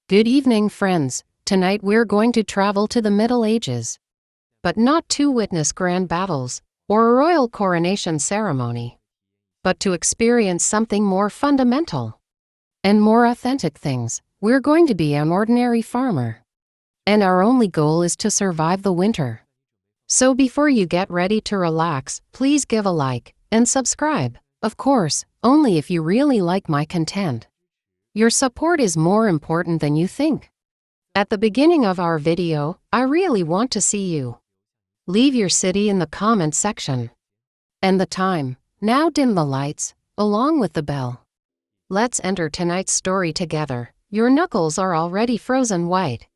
Good evening, friends. Tonight we're going to travel to the Middle Ages. But not to witness grand battles or a royal coronation ceremony, but to experience something more fundamental and more authentic things. We're going to be an ordinary farmer, and our only goal is to survive the winter. So before you get ready to relax, please give a like and subscribe. Of course, only if you really like my content. Your support is more important than you think. At the beginning of our video, I really want to see you. Leave your city in the comment section. And the time. Now dim the lights, along with the bell. Let's enter tonight's story together. Your knuckles are already frozen white.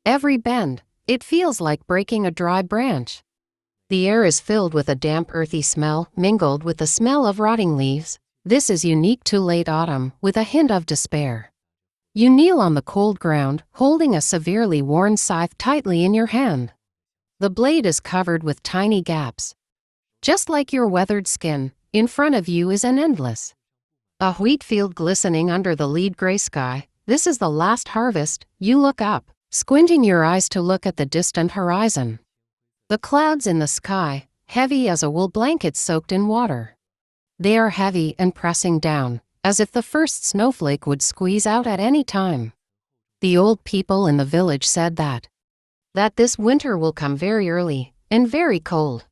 Every bend, it feels like breaking a dry branch. The air is filled with a damp earthy smell mingled with the smell of rotting leaves. This is unique to late autumn, with a hint of despair. You kneel on the cold ground, holding a severely worn scythe tightly in your hand. The blade is covered with tiny gaps. Just like your weathered skin, in front of you is an endless. A wheat field glistening under the lead gray sky. This is the last harvest. You look up, squinting your eyes to look at the distant horizon. The clouds in the sky, heavy as a wool blanket soaked in water. They are heavy and pressing down, as if the first snowflake would squeeze out at any time. The old people in the village said that this winter will come very early and very cold.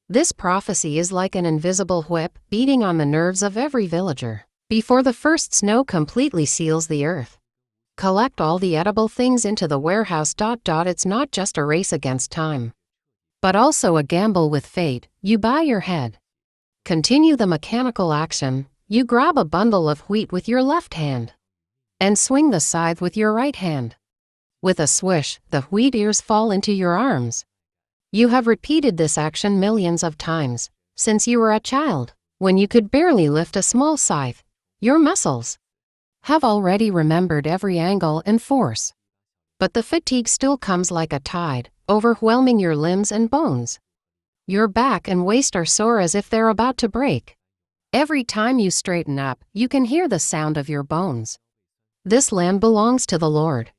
This prophecy is like an invisible whip beating on the nerves of every villager. Before the first snow completely seals the earth, collect all the edible things into the warehouse. It's not just a race against time, but also a gamble with fate. You bow your head. Continue the mechanical action. You grab a bundle of wheat with your left hand and swing the scythe with your right hand. With a swish, the wheat ears fall into your arms. You have repeated this action millions of times since you were a child, when you could barely lift a small scythe. Your muscles have already remembered every angle and force. But the fatigue still comes like a tide, overwhelming your limbs and bones. Your back and waist are sore as if they're about to break. Every time you straighten up, you can hear the sound of your bones. This land belongs to the Lord.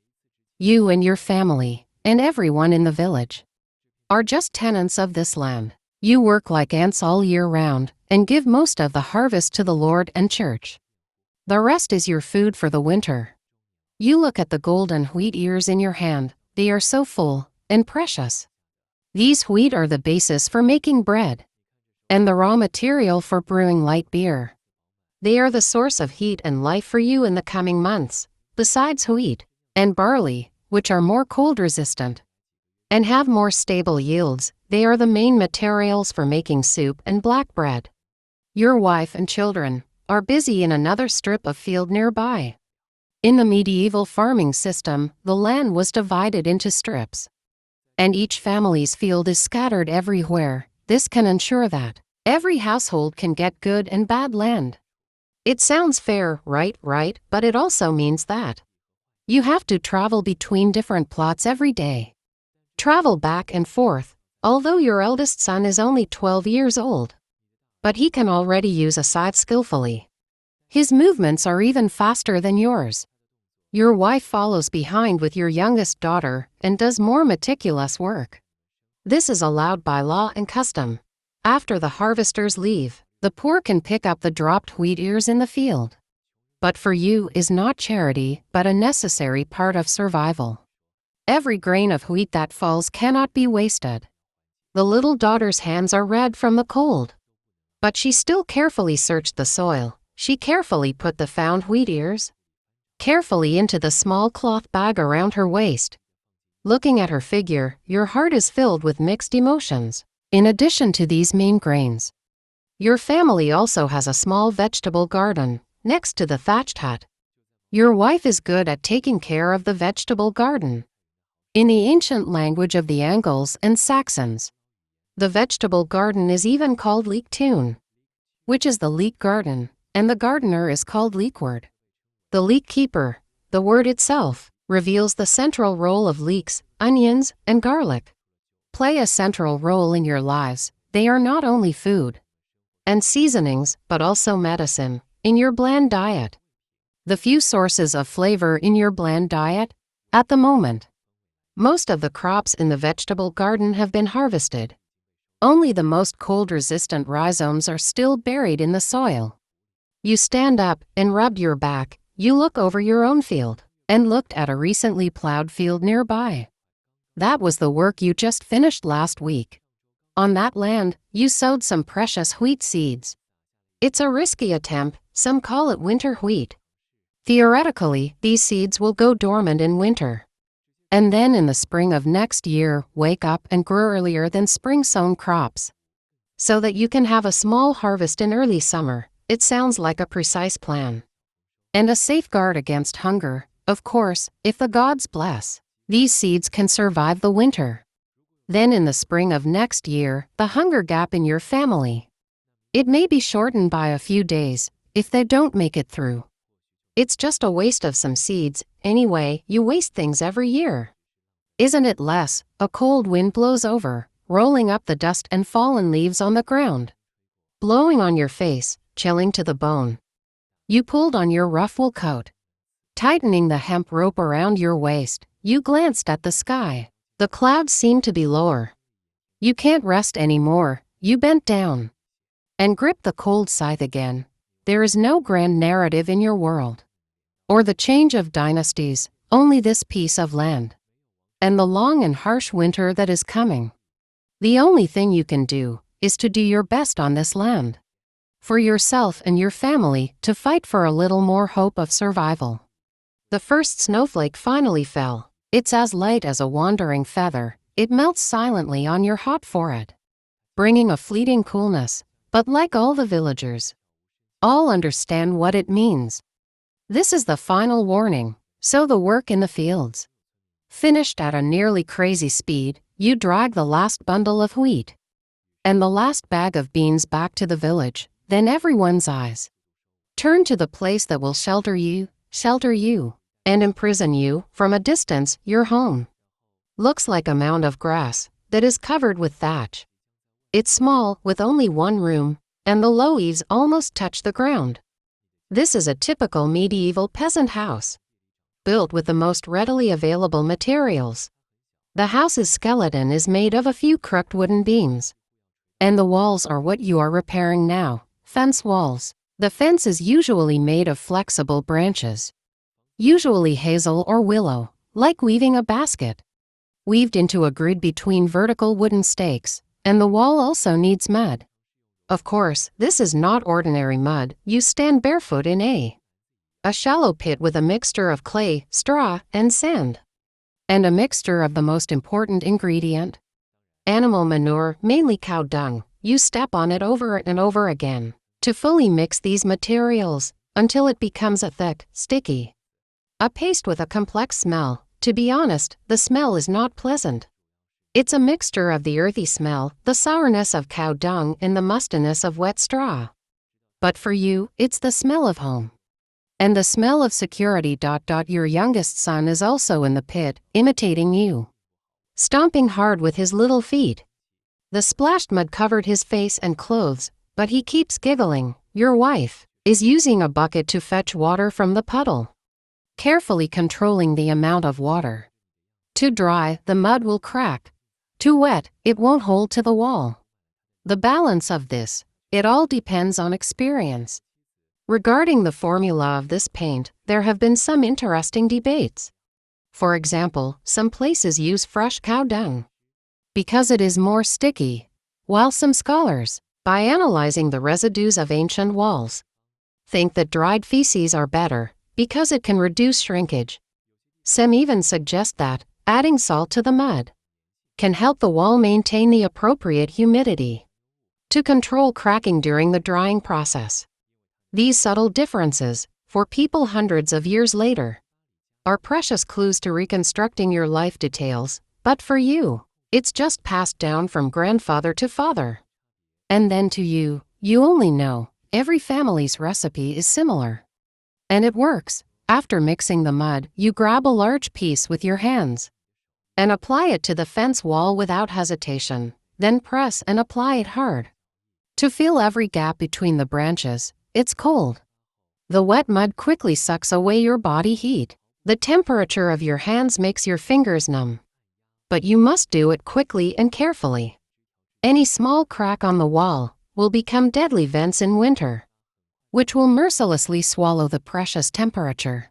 You and your family, and everyone in the village, are just tenants of this land. You work like ants all year round, and give most of the harvest to the Lord and church. The rest is your food for the winter. You look at the golden wheat ears in your hand. They are so full and precious. These wheat are the basis for making bread, and the raw material for brewing light beer. They are the source of heat and life for you in the coming months. Besides wheat and barley, which are more cold resistant and have more stable yields, they are the main materials for making soup and black bread. Your wife and children are busy in another strip of field nearby. In the medieval farming system, the land was divided into strips, and each family's field is scattered everywhere. This can ensure that every household can get good and bad land. It sounds fair, right, but it also means that you have to travel between different plots every day. Travel back and forth, although your eldest son is only 12 years old. But he can already use a scythe skillfully. His movements are even faster than yours. Your wife follows behind with your youngest daughter and does more meticulous work. This is allowed by law and custom. After the harvesters leave, the poor can pick up the dropped wheat ears in the field. But for you is not charity, but a necessary part of survival. Every grain of wheat that falls cannot be wasted. The little daughter's hands are red from the cold, but she still carefully searched the soil. She carefully put the found wheat ears carefully into the small cloth bag around her waist. Looking at her figure, your heart is filled with mixed emotions. In addition to these main grains, your family also has a small vegetable garden next to the thatched hut. Your wife is good at taking care of the vegetable garden. In the ancient language of the Angles and Saxons, the vegetable garden is even called leek-tune, which is the leek garden, and the gardener is called leekward. The leek keeper, the word itself, reveals the central role of leeks, onions, and garlic. Play a central role in your lives. They are not only food and seasonings, but also medicine in your bland diet. The few sources of flavor in your bland diet? At the moment, most of the crops in the vegetable garden have been harvested. Only the most cold-resistant rhizomes are still buried in the soil. You stand up and rub your back. You look over your own field and looked at a recently plowed field nearby. That was the work you just finished last week. On that land, you sowed some precious wheat seeds. It's a risky attempt. Some call it winter wheat. Theoretically, these seeds will go dormant in winter. And then in the spring of next year, wake up and grow earlier than spring-sown crops, so that you can have a small harvest in early summer. It sounds like a precise plan. And a safeguard against hunger, of course, if the gods bless. These seeds can survive the winter. Then in the spring of next year, the hunger gap in your family, it may be shortened by a few days, if they don't make it through. It's just a waste of some seeds. Anyway, you waste things every year. Isn't it less? A cold wind blows over, rolling up the dust and fallen leaves on the ground, blowing on your face, chilling to the bone. You pulled on your rough wool coat, tightening the hemp rope around your waist. You glanced at the sky. The clouds seemed to be lower. You can't rest anymore. You bent down and gripped the cold scythe again. There is no grand narrative in your world, or the change of dynasties, only this piece of land, and the long and harsh winter that is coming. The only thing you can do is to do your best on this land, for yourself and your family, to fight for a little more hope of survival. The first snowflake finally fell. It's as light as a wandering feather. It melts silently on your hot forehead, bringing a fleeting coolness, but like all the villagers, all understand what it means. This is the final warning. So the work in the fields finished at a nearly crazy speed. You drag the last bundle of wheat and the last bag of beans back to the village. Then everyone's eyes turn to the place that will shelter you, and imprison you. From a distance, your home looks like a mound of grass that is covered with thatch. It's small, with only one room, and the low eaves almost touch the ground. This is a typical medieval peasant house, built with the most readily available materials. The house's skeleton is made of a few crooked wooden beams, and the walls are what you are repairing now, fence walls. The fence is usually made of flexible branches, usually hazel or willow, like weaving a basket, weaved into a grid between vertical wooden stakes, and the wall also needs mud. Of course, this is not ordinary mud. You stand barefoot in a shallow pit with a mixture of clay, straw, and sand, and a mixture of the most important ingredient, animal manure, mainly cow dung. You step on it over and over again to fully mix these materials until it becomes a thick, sticky, a paste with a complex smell. To be honest, the smell is not pleasant. It's a mixture of the earthy smell, the sourness of cow dung, and the mustiness of wet straw. But for you, it's the smell of home, and the smell of security. Your youngest son is also in the pit, imitating you, stomping hard with his little feet. The splashed mud covered his face and clothes, but he keeps giggling. Your wife is using a bucket to fetch water from the puddle, carefully controlling the amount of water. Too dry, the mud will crack. Too wet, it won't hold to the wall. The balance of this, it all depends on experience. Regarding the formula of this paint, there have been some interesting debates. For example, some places use fresh cow dung because it is more sticky, while some scholars, by analyzing the residues of ancient walls, think that dried feces are better because it can reduce shrinkage. Some even suggest that adding salt to the mud can help the wall maintain the appropriate humidity to control cracking during the drying process. These subtle differences, for people hundreds of years later, are precious clues to reconstructing your life details, but for you, it's just passed down from grandfather to father. And then to you, you only know. Every family's recipe is similar, and it works. After mixing the mud, you grab a large piece with your hands and apply it to the fence wall without hesitation. Then press and apply it hard to fill every gap between the branches. It's cold, The wet mud quickly sucks away your body heat. The temperature of your hands makes your fingers numb. But you must do it quickly and carefully. Any small crack on the wall will become deadly vents in winter, which will mercilessly swallow the precious temperature.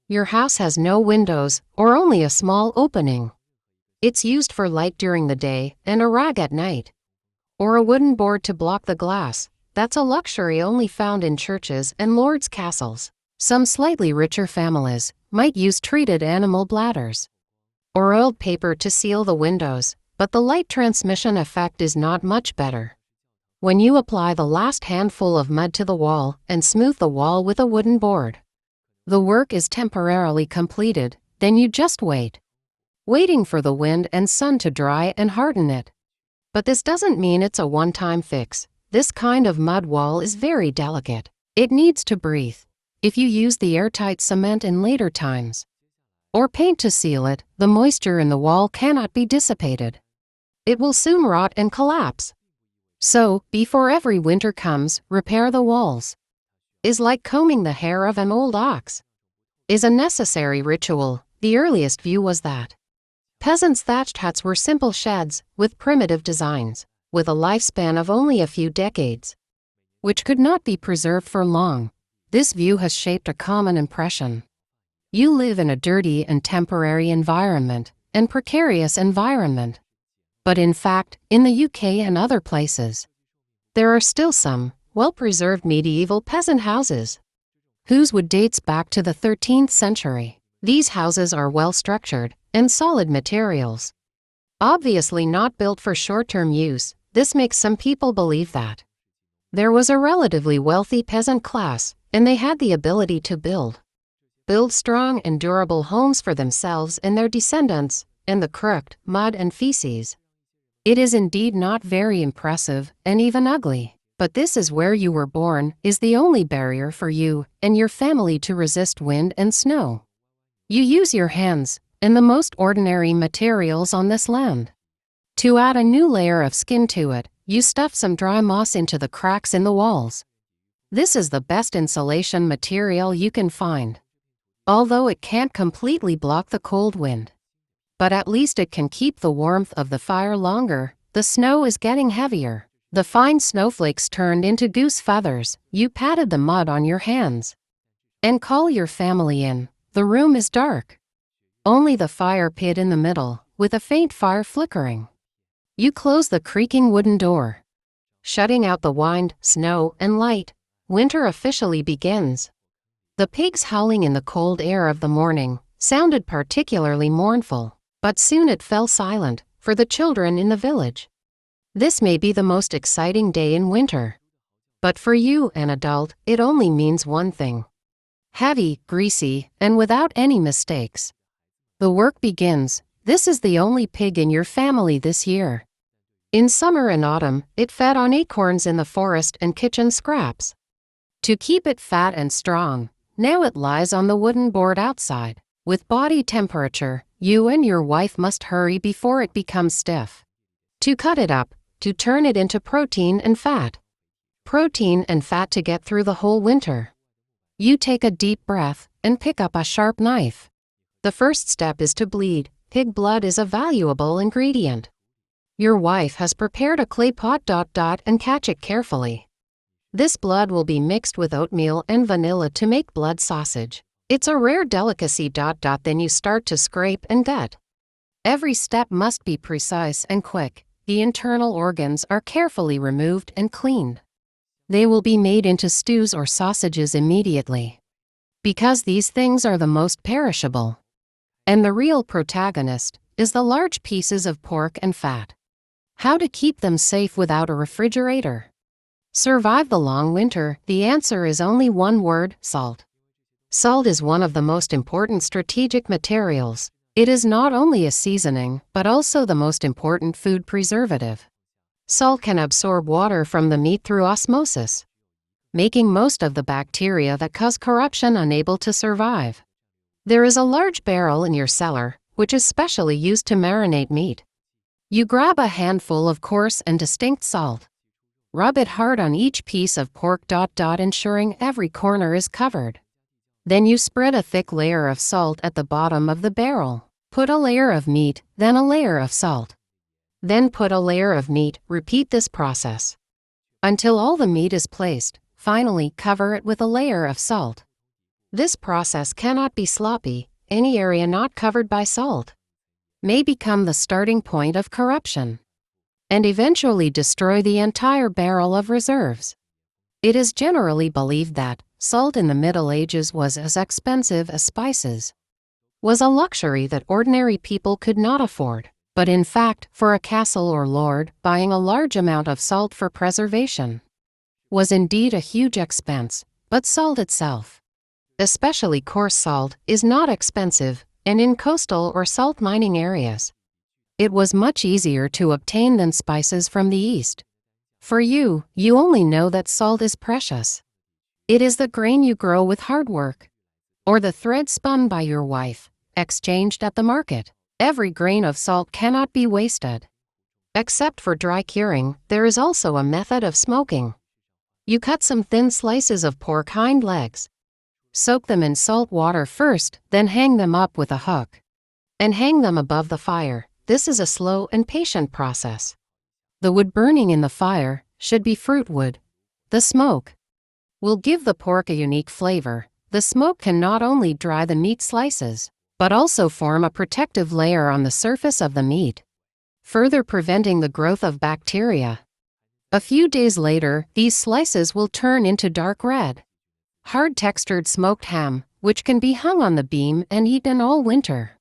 Your house has no windows or only a small opening. It's used for light during the day and a rag at night. Or a wooden board to block the glass. That's a luxury only found in churches and lords' castles. Some slightly richer families might use treated animal bladders or oiled paper to seal the windows, but the light transmission effect is not much better. When you apply the last handful of mud to the wall and smooth the wall with a wooden board, the work is temporarily completed, then you just wait. Waiting for the wind and sun to dry and harden it. But this doesn't mean it's a one-time fix. This kind of mud wall is very delicate. It needs to breathe. If you use the airtight cement in later times, or paint to seal it, the moisture in the wall cannot be dissipated. It will soon rot and collapse. So, before every winter comes, repair the walls. Is like combing the hair of an old ox. Is a necessary ritual. The earliest view was that peasants' thatched huts were simple sheds with primitive designs, with a lifespan of only a few decades, which could not be preserved for long. This view has shaped a common impression. You live in a dirty and temporary environment, and precarious environment. But in fact, in the UK and other places, there are still some well-preserved medieval peasant houses, whose wood dates back to the 13th century. These houses are well-structured and solid materials. Obviously not built for short-term use. This makes some people believe that there was a relatively wealthy peasant class, and they had the ability to build strong and durable homes for themselves and their descendants, in the crooked mud and feces. It is indeed not very impressive and even ugly, but this is where you were born, is the only barrier for you and your family to resist wind and snow. You use your hands and the most ordinary materials on this land. To add a new layer of skin to it, you stuff some dry moss into the cracks in the walls. This is the best insulation material you can find. Although it can't completely block the cold wind, but at least it can keep the warmth of the fire longer. The snow is getting heavier. The fine snowflakes turned into goose feathers. You patted the mud on your hands and call your family in. The room is dark. Only the fire pit in the middle, with a faint fire flickering. You close the creaking wooden door, shutting out the wind, snow, and light. Winter officially begins. The pigs howling in the cold air of the morning sounded particularly mournful, but soon it fell silent for the children in the village. This may be the most exciting day in winter, but for you, an adult, it only means one thing: heavy, greasy, and without any mistakes. The work begins. This is the only pig in your family this year. In summer and autumn, it fed on acorns in the forest and kitchen scraps. To keep it fat and strong, now it lies on the wooden board outside. With body temperature, you and your wife must hurry before it becomes stiff. To cut it up, to turn it into protein and fat. Protein and fat to get through the whole winter. You take a deep breath and pick up a sharp knife. The first step is to bleed. Pig blood is a valuable ingredient. Your wife has prepared a clay pot. And catch it carefully. This blood will be mixed with oatmeal and vanilla to make blood sausage. It's a rare delicacy. Then you start to scrape and gut. Every step must be precise and quick. The internal organs are carefully removed and cleaned. They will be made into stews or sausages immediately, because these things are the most perishable. And the real protagonist is the large pieces of pork and fat. How to keep them safe without a refrigerator? Survive the long winter? The answer is only one word: salt. Salt is one of the most important strategic materials. It is not only a seasoning, but also the most important food preservative. Salt can absorb water from the meat through osmosis, making most of the bacteria that cause corruption unable to survive. There is a large barrel in your cellar, which is specially used to marinate meat. You grab a handful of coarse and distinct salt. Rub it hard on each piece of pork. Ensuring every corner is covered. Then you spread a thick layer of salt at the bottom of the barrel. Put a layer of meat, then a layer of salt. Then put a layer of meat. Repeat this process until all the meat is placed. Finally, cover it with a layer of salt. This process cannot be sloppy. Any area not covered by salt may become the starting point of corruption and eventually destroy the entire barrel of reserves. It is generally believed that salt in the Middle Ages was as expensive as spices, was a luxury that ordinary people could not afford. But in fact, for a castle or lord, buying a large amount of salt for preservation was indeed a huge expense. But salt itself, especially coarse salt, is not expensive, and in coastal or salt mining areas, it was much easier to obtain than spices from the east. For you only know that salt is precious. It is the grain you grow with hard work, or the thread spun by your wife, exchanged at the market. Every grain of salt cannot be wasted. Except for dry curing, there is also a method of smoking. You cut some thin slices of pork hind legs. Soak them in salt water first, then hang them up with a hook and hang them above the fire. This is a slow and patient process. The wood burning in the fire should be fruit wood. The smoke will give the pork a unique flavor. The smoke can not only dry the meat slices, but also form a protective layer on the surface of the meat, further preventing the growth of bacteria. A few days later, these slices will turn into dark red, hard-textured smoked ham, which can be hung on the beam and eaten all winter.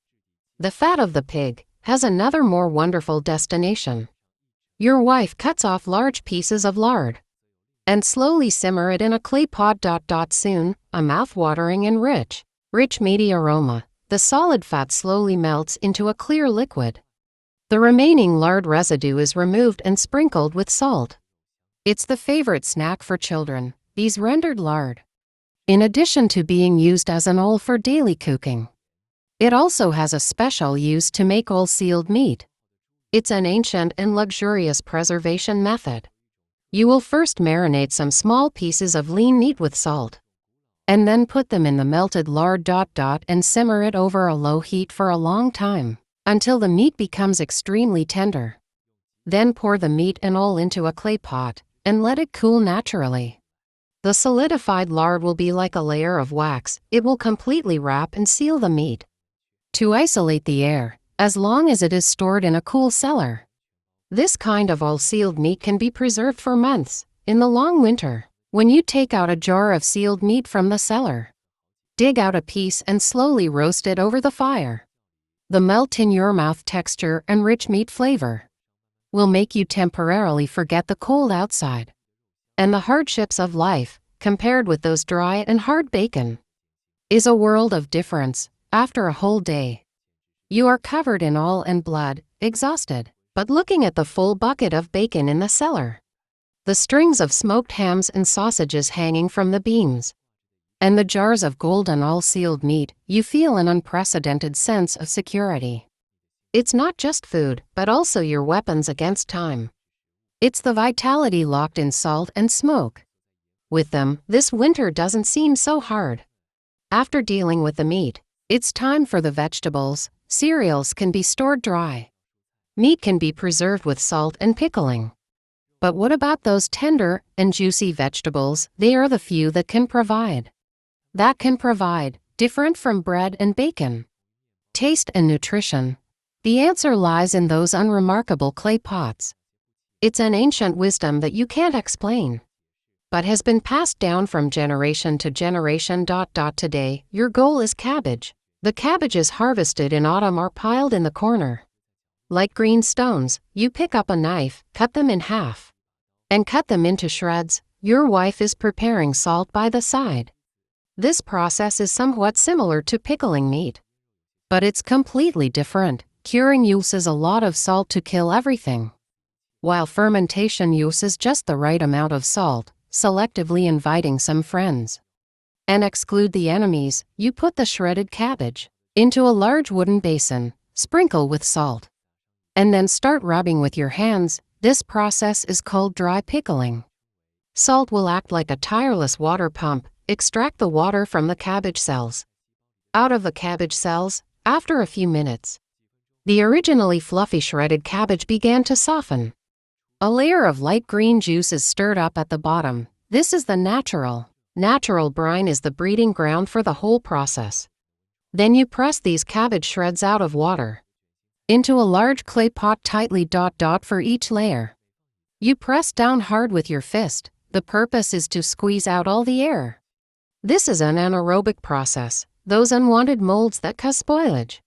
The fat of the pig has another more wonderful destination. Your wife cuts off large pieces of lard and slowly simmer it in a clay pot. Soon, a mouth-watering and rich meaty aroma. The solid fat slowly melts into a clear liquid. The remaining lard residue is removed and sprinkled with salt. It's the favorite snack for children, these rendered lard. In addition to being used as an oil for daily cooking, it also has a special use to make oil-sealed meat. It's an ancient and luxurious preservation method. You will first marinate some small pieces of lean meat with salt, and then put them in the melted lard. And simmer it over a low heat for a long time, until the meat becomes extremely tender. Then pour the meat and oil into a clay pot, and let it cool naturally. The solidified lard will be like a layer of wax. It will completely wrap and seal the meat to isolate the air, as long as it is stored in a cool cellar. This kind of oil-sealed meat can be preserved for months. In the long winter, when you take out a jar of sealed meat from the cellar, dig out a piece and slowly roast it over the fire. The melt-in-your-mouth texture and rich meat flavor will make you temporarily forget the cold outside and the hardships of life. Compared with those dry and hard bacon, is a world of difference. After a whole day, you are covered in oil and blood, exhausted, but looking at the full bucket of bacon in the cellar, the strings of smoked hams and sausages hanging from the beams, and the jars of golden oil-sealed meat, you feel an unprecedented sense of security. It's not just food, but also your weapons against time. It's the vitality locked in salt and smoke. With them, this winter doesn't seem so hard. After dealing with the meat, it's time for the vegetables. Cereals can be stored dry. Meat can be preserved with salt and pickling. But what about those tender and juicy vegetables? They are the few that can provide, different from bread and bacon, taste and nutrition. The answer lies in those unremarkable clay pots. It's an ancient wisdom that you can't explain, but has been passed down from generation to generation. Today, your goal is cabbage. The cabbages harvested in autumn are piled in the corner. Like green stones, you pick up a knife, cut them in half, and cut them into shreds. Your wife is preparing salt by the side. This process is somewhat similar to pickling meat, but it's completely different. Curing uses a lot of salt to kill everything, while fermentation uses just the right amount of salt, selectively inviting some friends and exclude the enemies. You put the shredded cabbage into a large wooden basin, sprinkle with salt, and then start rubbing with your hands. This process is called dry pickling. Salt will act like a tireless water pump, extract the water from the cabbage cells. Out of the cabbage cells, after a few minutes, the originally fluffy shredded cabbage began to soften. A layer of light green juice is stirred up at the bottom. This is the natural brine is the breeding ground for the whole process. Then you press these cabbage shreds out of water into a large clay pot tightly for each layer. You press down hard with your fist. The purpose is to squeeze out all the air. This is an anaerobic process. Those unwanted molds that cause spoilage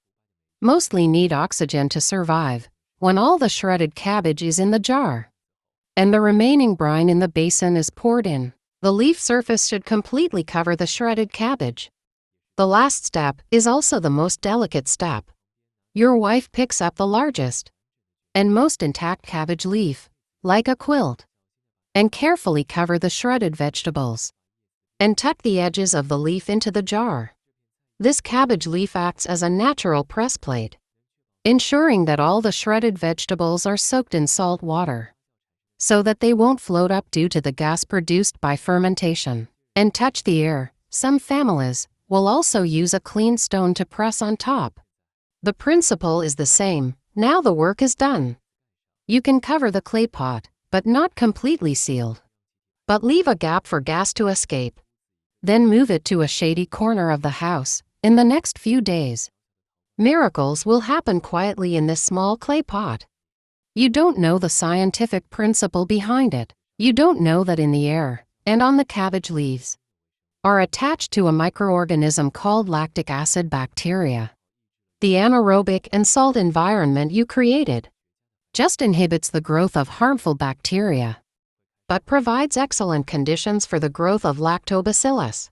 mostly need oxygen to survive. When all the shredded cabbage is in the jar and the remaining brine in the basin is poured in, the leaf surface should completely cover the shredded cabbage. The last step is also the most delicate step. Your wife picks up the largest and most intact cabbage leaf, like a quilt, and carefully cover the shredded vegetables and tuck the edges of the leaf into the jar. This cabbage leaf acts as a natural press plate, ensuring that all the shredded vegetables are soaked in salt water so that they won't float up due to the gas produced by fermentation and touch the air. Some families will also use a clean stone to press on top. The principle is the same. Now the work is done. You can cover the clay pot, but not completely sealed, but leave a gap for gas to escape. Then move it to a shady corner of the house. In the next few days, miracles will happen quietly in this small clay pot. You don't know the scientific principle behind it. You don't know that in the air and on the cabbage leaves are attached to a microorganism called lactic acid bacteria. The anaerobic and salt environment you created just inhibits the growth of harmful bacteria, but provides excellent conditions for the growth of lactobacillus.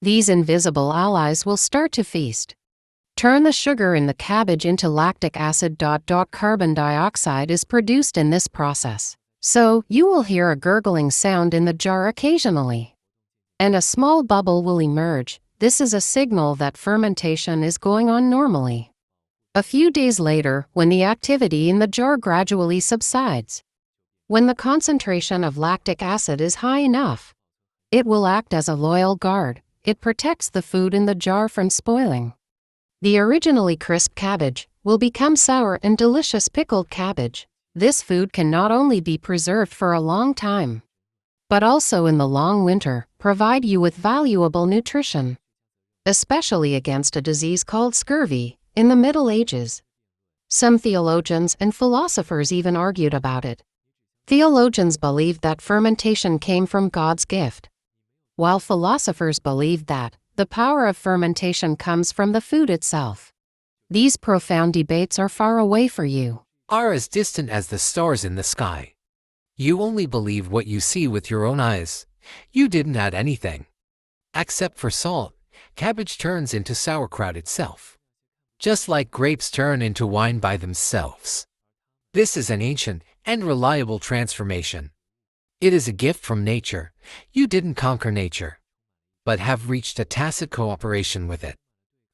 These invisible allies will start to feast. Turn the sugar in the cabbage into lactic acid. Carbon dioxide is produced in this process, so you will hear a gurgling sound in the jar occasionally, and a small bubble will emerge. This is a signal that fermentation is going on normally. A few days later, when the activity in the jar gradually subsides, when the concentration of lactic acid is high enough, it will act as a loyal guard. It protects the food in the jar from spoiling. The originally crisp cabbage will become sour and delicious pickled cabbage. This food can not only be preserved for a long time, but also in the long winter provide you with valuable nutrition, especially against a disease called scurvy in the Middle Ages. Some theologians and philosophers even argued about it. Theologians believed that fermentation came from God's gift, while philosophers believed that the power of fermentation comes from the food itself. These profound debates are far away for you, are as distant as the stars in the sky. You only believe what you see with your own eyes. You didn't add anything. Except for salt, cabbage turns into sauerkraut itself, just like grapes turn into wine by themselves. This is an ancient and reliable transformation. It is a gift from nature. You didn't conquer nature, but have reached a tacit cooperation with it.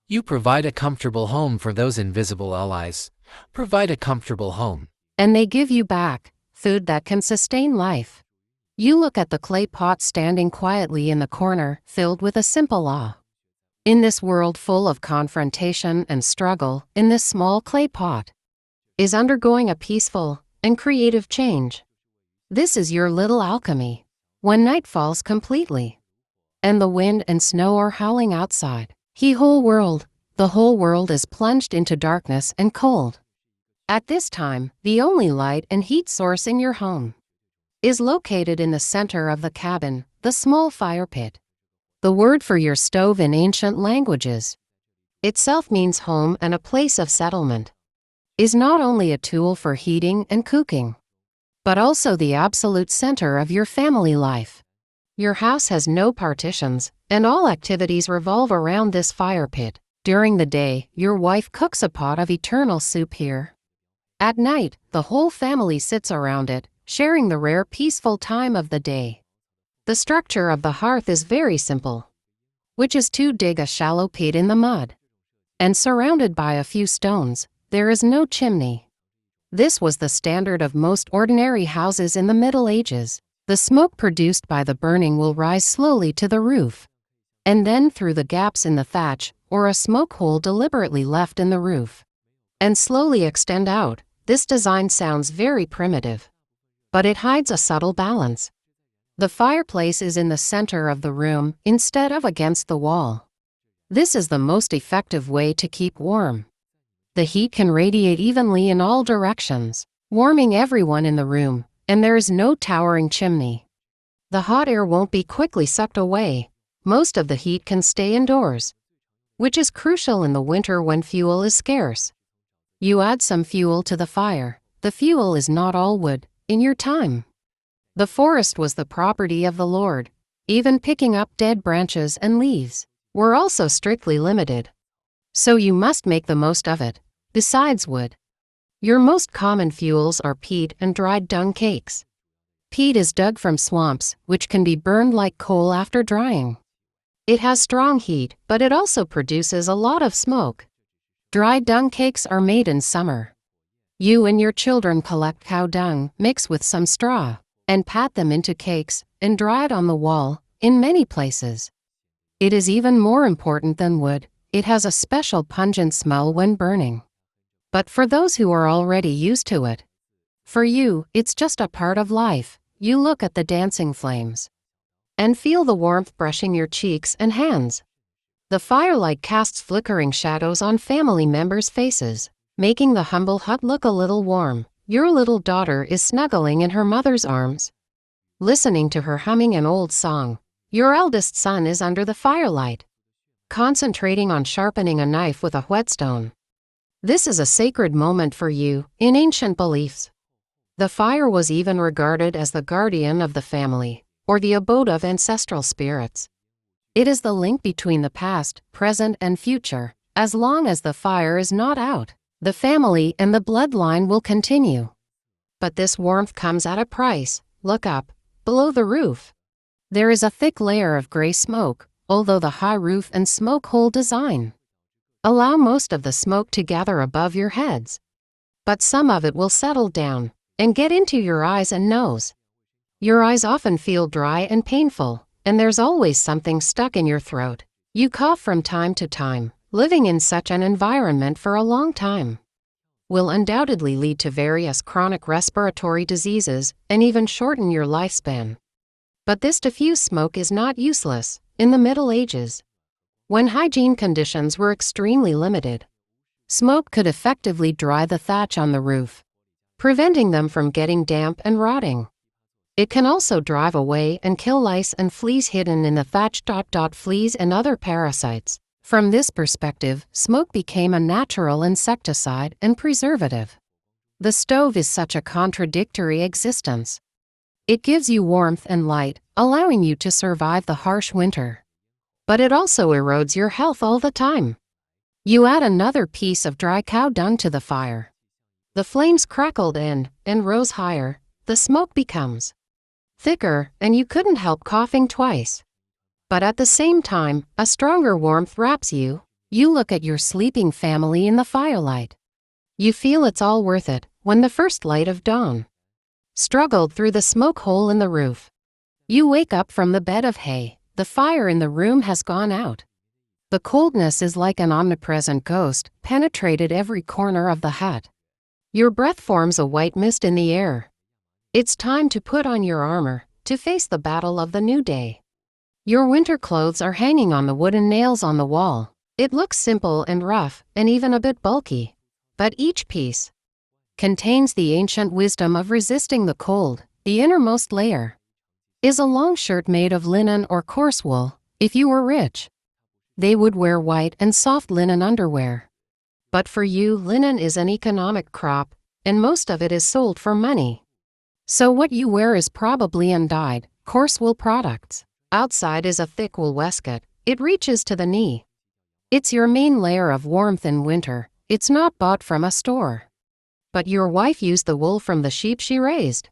You provide a comfortable home for those invisible allies. Provide a comfortable home, and they give you back food that can sustain life. You look at the clay pot standing quietly in the corner, filled with a simple awe. In this world full of confrontation and struggle, in this small clay pot is undergoing a peaceful and creative change. This is your little alchemy. When night falls completely, and the wind and snow are howling outside, the whole world is plunged into darkness and cold. At this time, the only light and heat source in your home is located in the center of the cabin, the small fire pit. The word for your stove in ancient languages itself means home and a place of settlement, is not only a tool for heating and cooking, but also the absolute center of your family life. Your house has no partitions, and all activities revolve around this fire pit. During the day, your wife cooks a pot of eternal soup here. At night, the whole family sits around it, sharing the rare peaceful time of the day. The structure of the hearth is very simple, which is to dig a shallow pit in the mud, and surrounded by a few stones. There is no chimney. This was the standard of most ordinary houses in the Middle Ages. The smoke produced by the burning will rise slowly to the roof, and then through the gaps in the thatch, or a smoke hole deliberately left in the roof, and slowly extend out. This design sounds very primitive, but it hides a subtle balance. The fireplace is in the center of the room instead of against the wall. This is the most effective way to keep warm. The heat can radiate evenly in all directions, warming everyone in the room, and there is no towering chimney. The hot air won't be quickly sucked away. Most of the heat can stay indoors, which is crucial in the winter when fuel is scarce. You add some fuel to the fire. The fuel is not all wood. In your time, the forest was the property of the Lord. Even picking up dead branches and leaves were also strictly limited. So you must make the most of it. Besides wood, your most common fuels are peat and dried dung cakes. Peat is dug from swamps, which can be burned like coal after drying. It has strong heat, but it also produces a lot of smoke. Dried dung cakes are made in summer. You and your children collect cow dung, mix with some straw, and pat them into cakes, and dry it on the wall. In many places, it is even more important than wood. It has a special pungent smell when burning. But for those who are already used to it, for you, it's just a part of life. You look at the dancing flames and feel the warmth brushing your cheeks and hands. The firelight casts flickering shadows on family members' faces, making the humble hut look a little warm. Your little daughter is snuggling in her mother's arms, listening to her humming an old song. Your eldest son is under the firelight, concentrating on sharpening a knife with a whetstone. This is a sacred moment for you. In ancient beliefs, the fire was even regarded as the guardian of the family, or the abode of ancestral spirits. It is the link between the past, present, and future. As long as the fire is not out, the family and the bloodline will continue. But this warmth comes at a price. Look up. Below the roof, there is a thick layer of gray smoke. Although the high roof and smoke hole design allow most of the smoke to gather above your heads, but some of it will settle down and get into your eyes and nose. Your eyes often feel dry and painful, and there's always something stuck in your throat. You cough from time to time. Living in such an environment for a long time will undoubtedly lead to various chronic respiratory diseases and even shorten your lifespan. But this diffuse smoke is not useless. In the Middle Ages, when hygiene conditions were extremely limited, smoke could effectively dry the thatch on the roof, preventing them from getting damp and rotting. It can also drive away and kill lice and fleas hidden in the thatch. Fleas and other parasites. From this perspective, smoke became a natural insecticide and preservative. The stove is such a contradictory existence. It gives you warmth and light, allowing you to survive the harsh winter. But it also erodes your health all the time. You add another piece of dry cow dung to the fire. The flames crackled and rose higher. The smoke becomes thicker, and you couldn't help coughing twice. But at the same time, a stronger warmth wraps you. You look at your sleeping family in the firelight. You feel it's all worth it. When the first light of dawn struggled through the smoke hole in the roof, you wake up from the bed of hay. The fire in the room has gone out. The coldness is like an omnipresent ghost, penetrated every corner of the hut. Your breath forms a white mist in the air. It's time to put on your armor, to face the battle of the new day. Your winter clothes are hanging on the wooden nails on the wall. It looks simple and rough, and even a bit bulky. But each piece contains the ancient wisdom of resisting the cold. The innermost layer is a long shirt made of linen or coarse wool. If you were rich, they would wear white and soft linen underwear. But for you, linen is an economic crop, and most of it is sold for money. So what you wear is probably undyed, coarse wool products. Outside is a thick wool waistcoat. It reaches to the knee. It's your main layer of warmth in winter. It's not bought from a store. But your wife used the wool from the sheep she raised,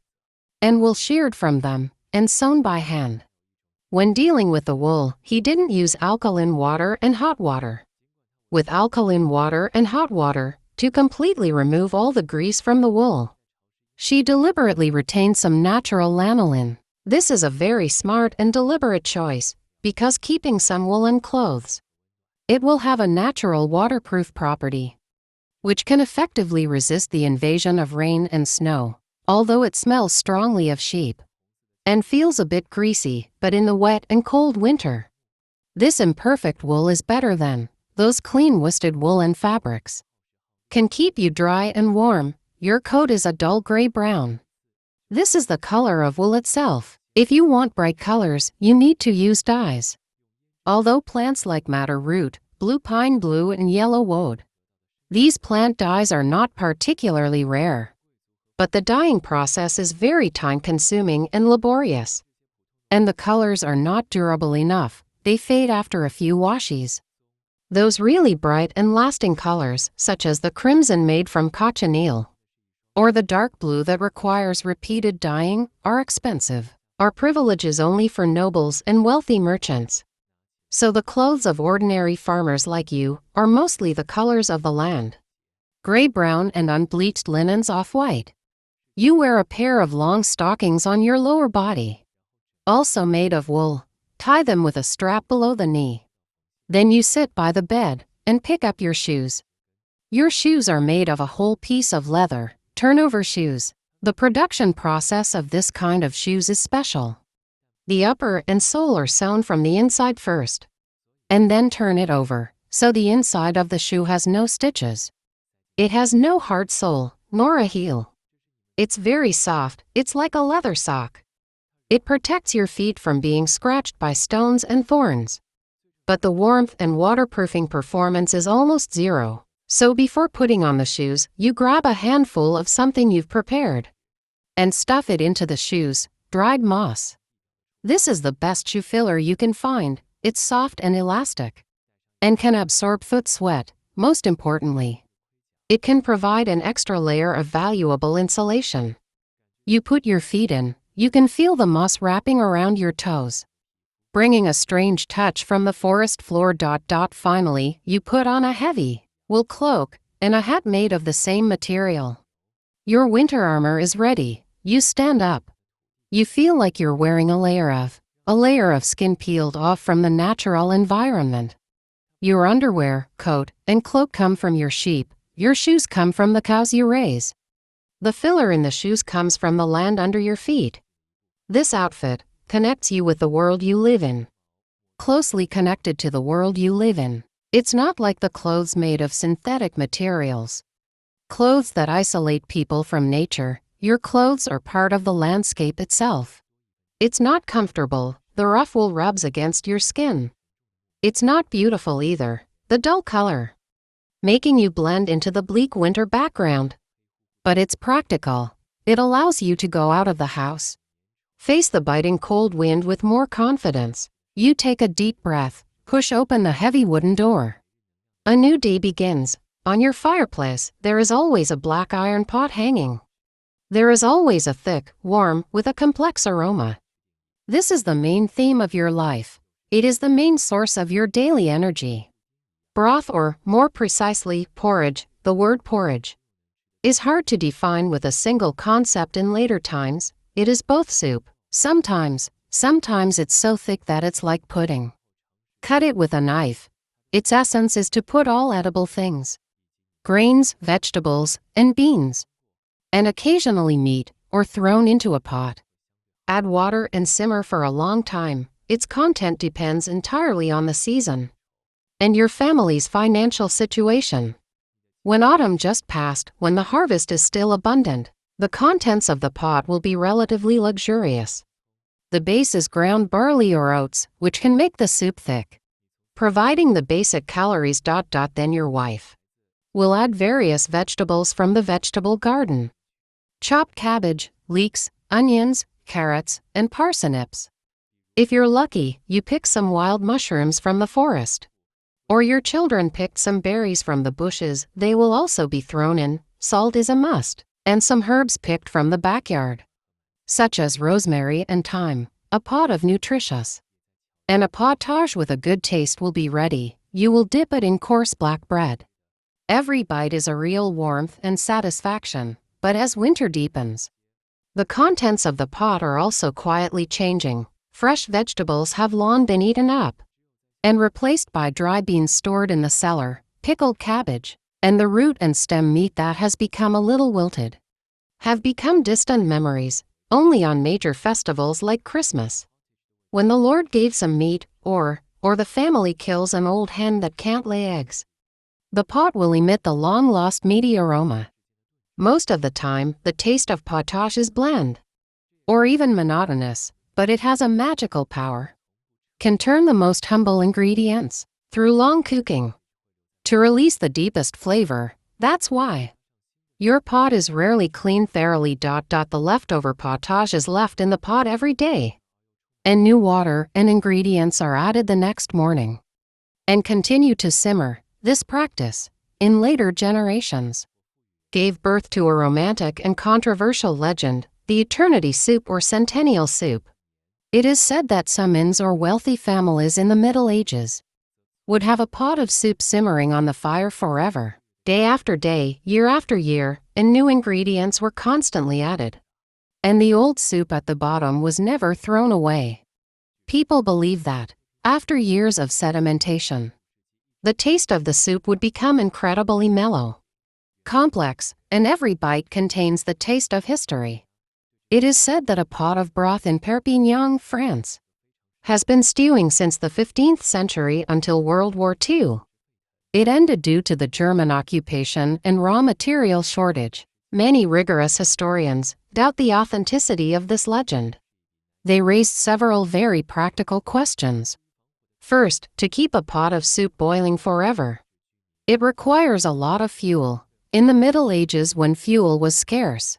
and wool sheared from them, and sewn by hand. When dealing with the wool, he didn't use alkaline water and hot water. With alkaline water and hot water, to completely remove all the grease from the wool. She deliberately retained some natural lanolin. This is a very smart and deliberate choice, because keeping some woolen clothes, it will have a natural waterproof property, which can effectively resist the invasion of rain and snow, although it smells strongly of sheep and feels a bit greasy, but in the wet and cold winter, this imperfect wool is better than those clean worsted woolen fabrics. Can keep you dry and warm. Your coat is a dull gray-brown. This is the color of wool itself. If you want bright colors, you need to use dyes. Although plants like madder root, blue pine blue and yellow woad, these plant dyes are not particularly rare. But the dyeing process is very time-consuming and laborious. And the colors are not durable enough. They fade after a few washes. Those really bright and lasting colors, such as the crimson made from cochineal, or the dark blue that requires repeated dyeing, are expensive, are privileges only for nobles and wealthy merchants. So the clothes of ordinary farmers like you are mostly the colors of the land. Gray-brown and unbleached linens off-white. You wear a pair of long stockings on your lower body, also made of wool. Tie them with a strap below the knee. Then you sit by the bed and pick up your shoes. Your shoes are made of a whole piece of leather, turnover shoes. The production process of this kind of shoes is special. The upper and sole are sewn from the inside first, and then turn it over, so the inside of the shoe has no stitches. It has no hard sole, nor a heel. It's very soft, it's like a leather sock. It protects your feet from being scratched by stones and thorns. But the warmth and waterproofing performance is almost zero. So before putting on the shoes, you grab a handful of something you've prepared and stuff it into the shoes, dried moss. This is the best shoe filler you can find. It's soft and elastic and can absorb foot sweat. Most importantly, it can provide an extra layer of valuable insulation. You put your feet in, you can feel the moss wrapping around your toes, bringing a strange touch from the forest floor. Finally, you put on a heavy wool cloak and a hat made of the same material. Your winter armor is ready. You stand up. You feel like you're wearing a layer of skin peeled off from the natural environment. Your underwear, coat, and cloak come from your sheep. Your shoes come from the cows you raise. The filler in the shoes comes from the land under your feet. This outfit connects you with the world you live in. Closely connected to the world you live in. It's not like the clothes made of synthetic materials, clothes that isolate people from nature. Your clothes are part of the landscape itself. It's not comfortable. The rough wool rubs against your skin. It's not beautiful either. The dull color, making you blend into the bleak winter background. But it's practical. It allows you to go out of the house, face the biting cold wind with more confidence. You take a deep breath, push open the heavy wooden door. A new day begins. On your fireplace, there is always a black iron pot hanging. There is always a thick, warm, with a complex aroma. This is the main theme of your life. It is the main source of your daily energy. Broth, or, more precisely, porridge. The word porridge is hard to define with a single concept. In later times, it is both soup. Sometimes it's so thick that it's like pudding. Cut it with a knife. Its essence is to put all edible things, grains, vegetables, and beans, and occasionally meat, or thrown into a pot. Add water and simmer for a long time. Its content depends entirely on the season and your family's financial situation. When autumn just passed, when the harvest is still abundant, the contents of the pot will be relatively luxurious. The base is ground barley or oats, which can make the soup thick, providing the basic calories. Then your wife will add various vegetables from the vegetable garden. Chopped cabbage, leeks, onions, carrots, and parsnips. If you're lucky, you pick some wild mushrooms from the forest. Or your children picked some berries from the bushes. They will also be thrown in. Salt is a must, and some herbs picked from the backyard, such as rosemary and thyme. A pot of nutritious and a potage with a good taste will be ready. You will dip it in coarse black bread Every bite is a real warmth and satisfaction, but as winter deepens, the contents of the pot are also quietly changing. Fresh vegetables have long been eaten up and replaced by dry beans stored in the cellar, pickled cabbage, and the root and stem meat that has become a little wilted have become distant memories, only on major festivals like Christmas, when the Lord gave some meat, or the family kills an old hen that can't lay eggs. The pot will emit the long-lost meaty aroma. Most of the time, the taste of potage is bland, or even monotonous, but it has a magical power. Can turn the most humble ingredients, through long cooking, to release the deepest flavor. That's why your pot is rarely clean thoroughly. The leftover potage is left in the pot every day, and new water and ingredients are added the next morning, and continue to simmer. This practice, in later generations, gave birth to a romantic and controversial legend, the eternity soup or centennial soup. It is said that some inns or wealthy families in the Middle Ages would have a pot of soup simmering on the fire forever, day after day, year after year, and new ingredients were constantly added, and the old soup at the bottom was never thrown away. People believe that, after years of sedimentation, the taste of the soup would become incredibly mellow, complex, and every bite contains the taste of history. It is said that a pot of broth in Perpignan, France, has been stewing since the 15th century until World War II. It ended due to the German occupation and raw material shortage. Many rigorous historians doubt the authenticity of this legend. They raised several very practical questions. First, to keep a pot of soup boiling forever, it requires a lot of fuel. In the Middle Ages, when fuel was scarce,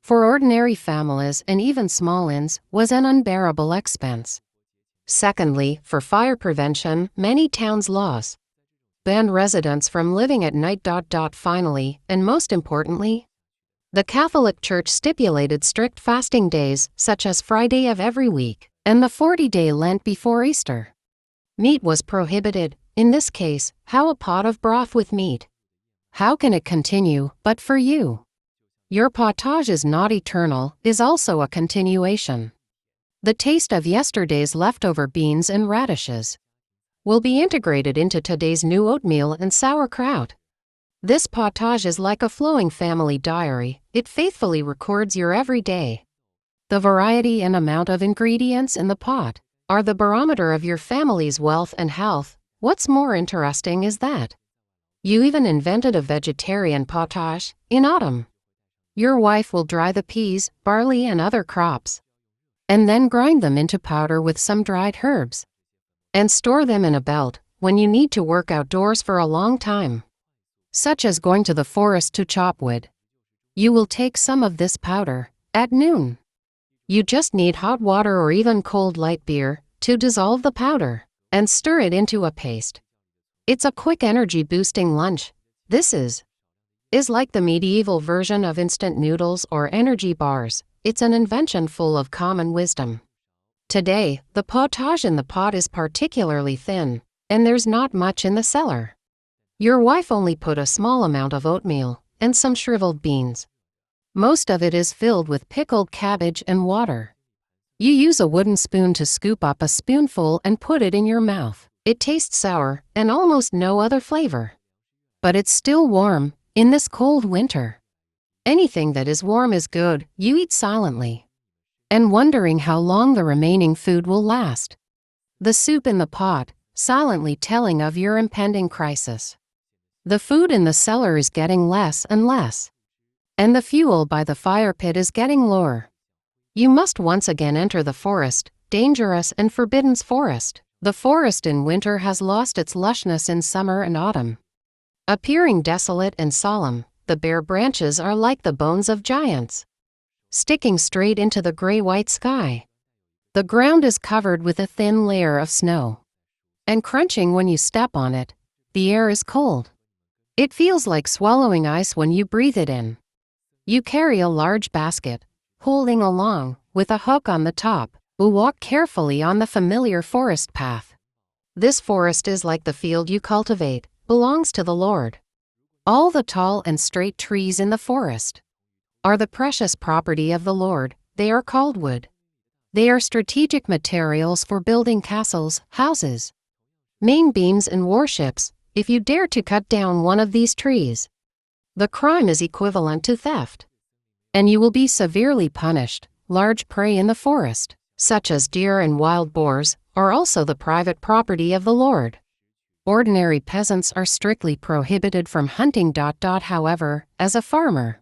for ordinary families and even small inns, was an unbearable expense. Secondly, for fire prevention, many towns' laws banned residents from living at night. Finally, and most importantly, the Catholic Church stipulated strict fasting days, such as Friday of every week, and the 40-day Lent before Easter. Meat was prohibited. In this case, how a pot of broth with meat? How can it continue, but for you? Your potage is not eternal, is also a continuation. The taste of yesterday's leftover beans and radishes will be integrated into today's new oatmeal and sauerkraut. This potage is like a flowing family diary. It faithfully records your everyday. The variety and amount of ingredients in the pot are the barometer of your family's wealth and health. What's more interesting is that you even invented a vegetarian potage. In autumn, your wife will dry the peas, barley, and other crops, and then grind them into powder with some dried herbs, and store them in a belt when you need to work outdoors for a long time, such as going to the forest to chop wood. You will take some of this powder at noon. You just need hot water or even cold light beer to dissolve the powder and stir it into a paste. It's a quick energy-boosting lunch. This is like the medieval version of instant noodles or energy bars. It's an invention full of common wisdom. Today, the potage in the pot is particularly thin, and there's not much in the cellar. Your wife only put a small amount of oatmeal and some shriveled beans. Most of it is filled with pickled cabbage and water. You use a wooden spoon to scoop up a spoonful and put it in your mouth. It tastes sour and almost no other flavor. But it's still warm in this cold winter. Anything that is warm is good. You eat silently, and wondering how long the remaining food will last. The soup in the pot, silently telling of your impending crisis. The food in the cellar is getting less and less, and the fuel by the fire pit is getting lower. You must once again enter the forest, dangerous and forbidden forest. The forest in winter has lost its lushness in summer and autumn. Appearing desolate and solemn, the bare branches are like the bones of giants, sticking straight into the gray-white sky. The ground is covered with a thin layer of snow, and crunching when you step on it. The air is cold. It feels like swallowing ice when you breathe it in. You carry a large basket, holding along, with a hook on the top. You walk carefully on the familiar forest path. This forest is like the field you cultivate, belongs to the Lord. All the tall and straight trees in the forest are the precious property of the Lord. They are called wood. They are strategic materials for building castles, houses, main beams, and warships. If you dare to cut down one of these trees, the crime is equivalent to theft, and you will be severely punished. Large prey in the forest, such as deer and wild boars, are also the private property of the Lord. Ordinary peasants are strictly prohibited from hunting. However, as a farmer,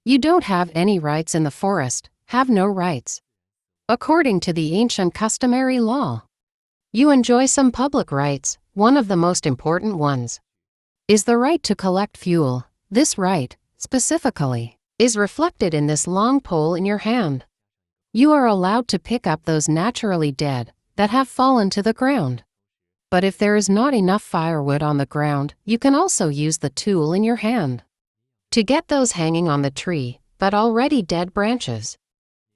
you don't have any rights in the forest, have no rights. According to the ancient customary law, you enjoy some public rights. One of the most important ones is the right to collect fuel. This right, specifically, is reflected in this long pole in your hand. You are allowed to pick up those naturally dead that have fallen to the ground. But if there is not enough firewood on the ground, you can also use the tool in your hand to get those hanging on the tree, but already dead branches.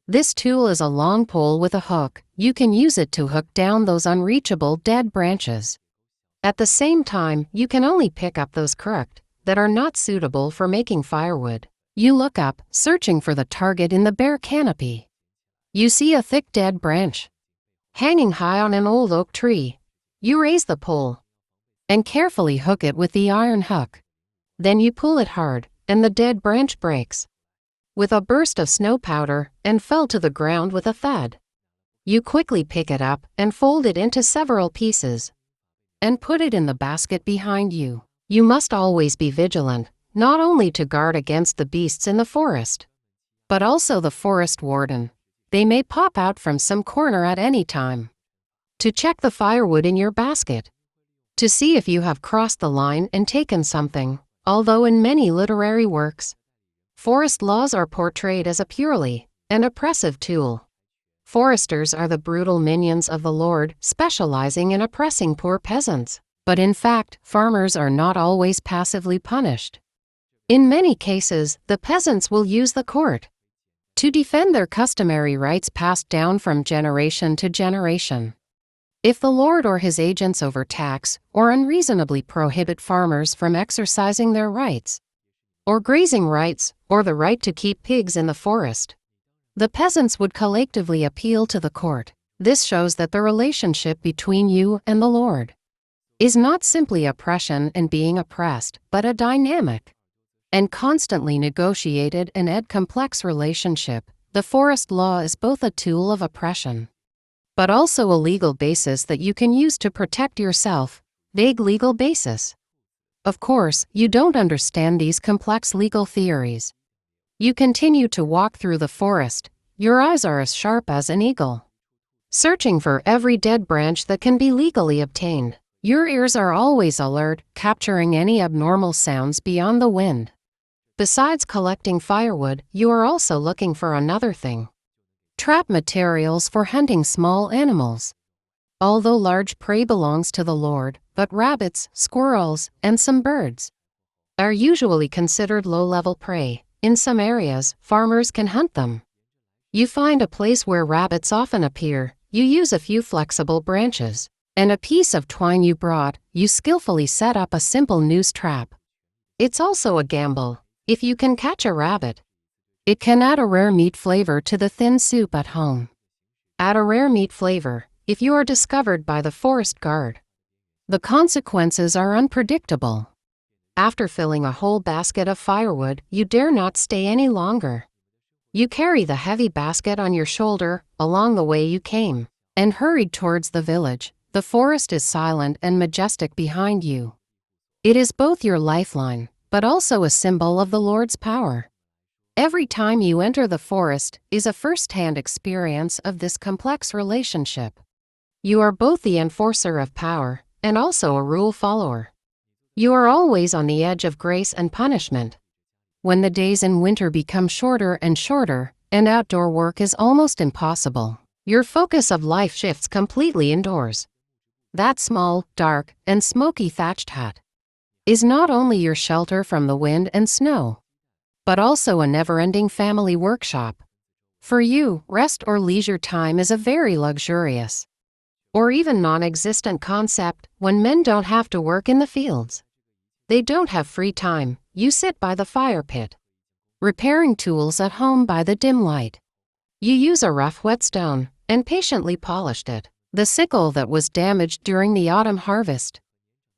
This tool is a long pole with a hook. You can use it to hook down those unreachable dead branches. At the same time, you can only pick up those crooked that are not suitable for making firewood. You look up, searching for the target in the bare canopy. You see a thick dead branch hanging high on an old oak tree. You raise the pole and carefully hook it with the iron hook. Then you pull it hard, and the dead branch breaks with a burst of snow powder and fell to the ground with a thud. You quickly pick it up and fold it into several pieces and put it in the basket behind you. You must always be vigilant, not only to guard against the beasts in the forest, but also the forest warden. They may pop out from some corner at any time to check the firewood in your basket, to see if you have crossed the line and taken something. Although in many literary works, forest laws are portrayed as a purely an oppressive tool. Foresters are the brutal minions of the Lord, specializing in oppressing poor peasants. But in fact, farmers are not always passively punished. In many cases, the peasants will use the court to defend their customary rights passed down from generation to generation. If the Lord or his agents overtax or unreasonably prohibit farmers from exercising their rights, or grazing rights, or the right to keep pigs in the forest, the peasants would collectively appeal to the court. This shows that the relationship between you and the Lord is not simply oppression and being oppressed, but a dynamic and constantly negotiated and complex relationship. The forest law is both a tool of oppression, but also a legal basis that you can use to protect yourself. Vague legal basis. Of course, you don't understand these complex legal theories. You continue to walk through the forest. Your eyes are as sharp as an eagle, searching for every dead branch that can be legally obtained. Your ears are always alert, capturing any abnormal sounds beyond the wind. Besides collecting firewood, you are also looking for another thing: trap materials for hunting small animals. Although large prey belongs to the Lord, but rabbits, squirrels, and some birds are usually considered low-level prey. In some areas, farmers can hunt them. You find a place where rabbits often appear. You use a few flexible branches and a piece of twine you brought. You skillfully set up a simple noose trap. It's also a gamble. If you can catch a rabbit, it can add a rare meat flavor to the thin soup at home. Add a rare meat flavor. If you are discovered by the forest guard, the consequences are unpredictable. After filling a whole basket of firewood, you dare not stay any longer. You carry the heavy basket on your shoulder along the way you came and hurried towards the village. The forest is silent and majestic behind you. It is both your lifeline, but also a symbol of the Lord's power. Every time you enter the forest is a first-hand experience of this complex relationship. You are both the enforcer of power and also a rule follower. You are always on the edge of grace and punishment. When the days in winter become shorter and shorter, and outdoor work is almost impossible, your focus of life shifts completely indoors. That small, dark, and smoky thatched hut is not only your shelter from the wind and snow, but also a never-ending family workshop. For you, rest or leisure time is a very luxurious or even non-existent concept when men don't have to work in the fields. They don't have free time. You sit by the fire pit, repairing tools at home by the dim light. You use a rough whetstone and patiently polished it, the sickle that was damaged during the autumn harvest.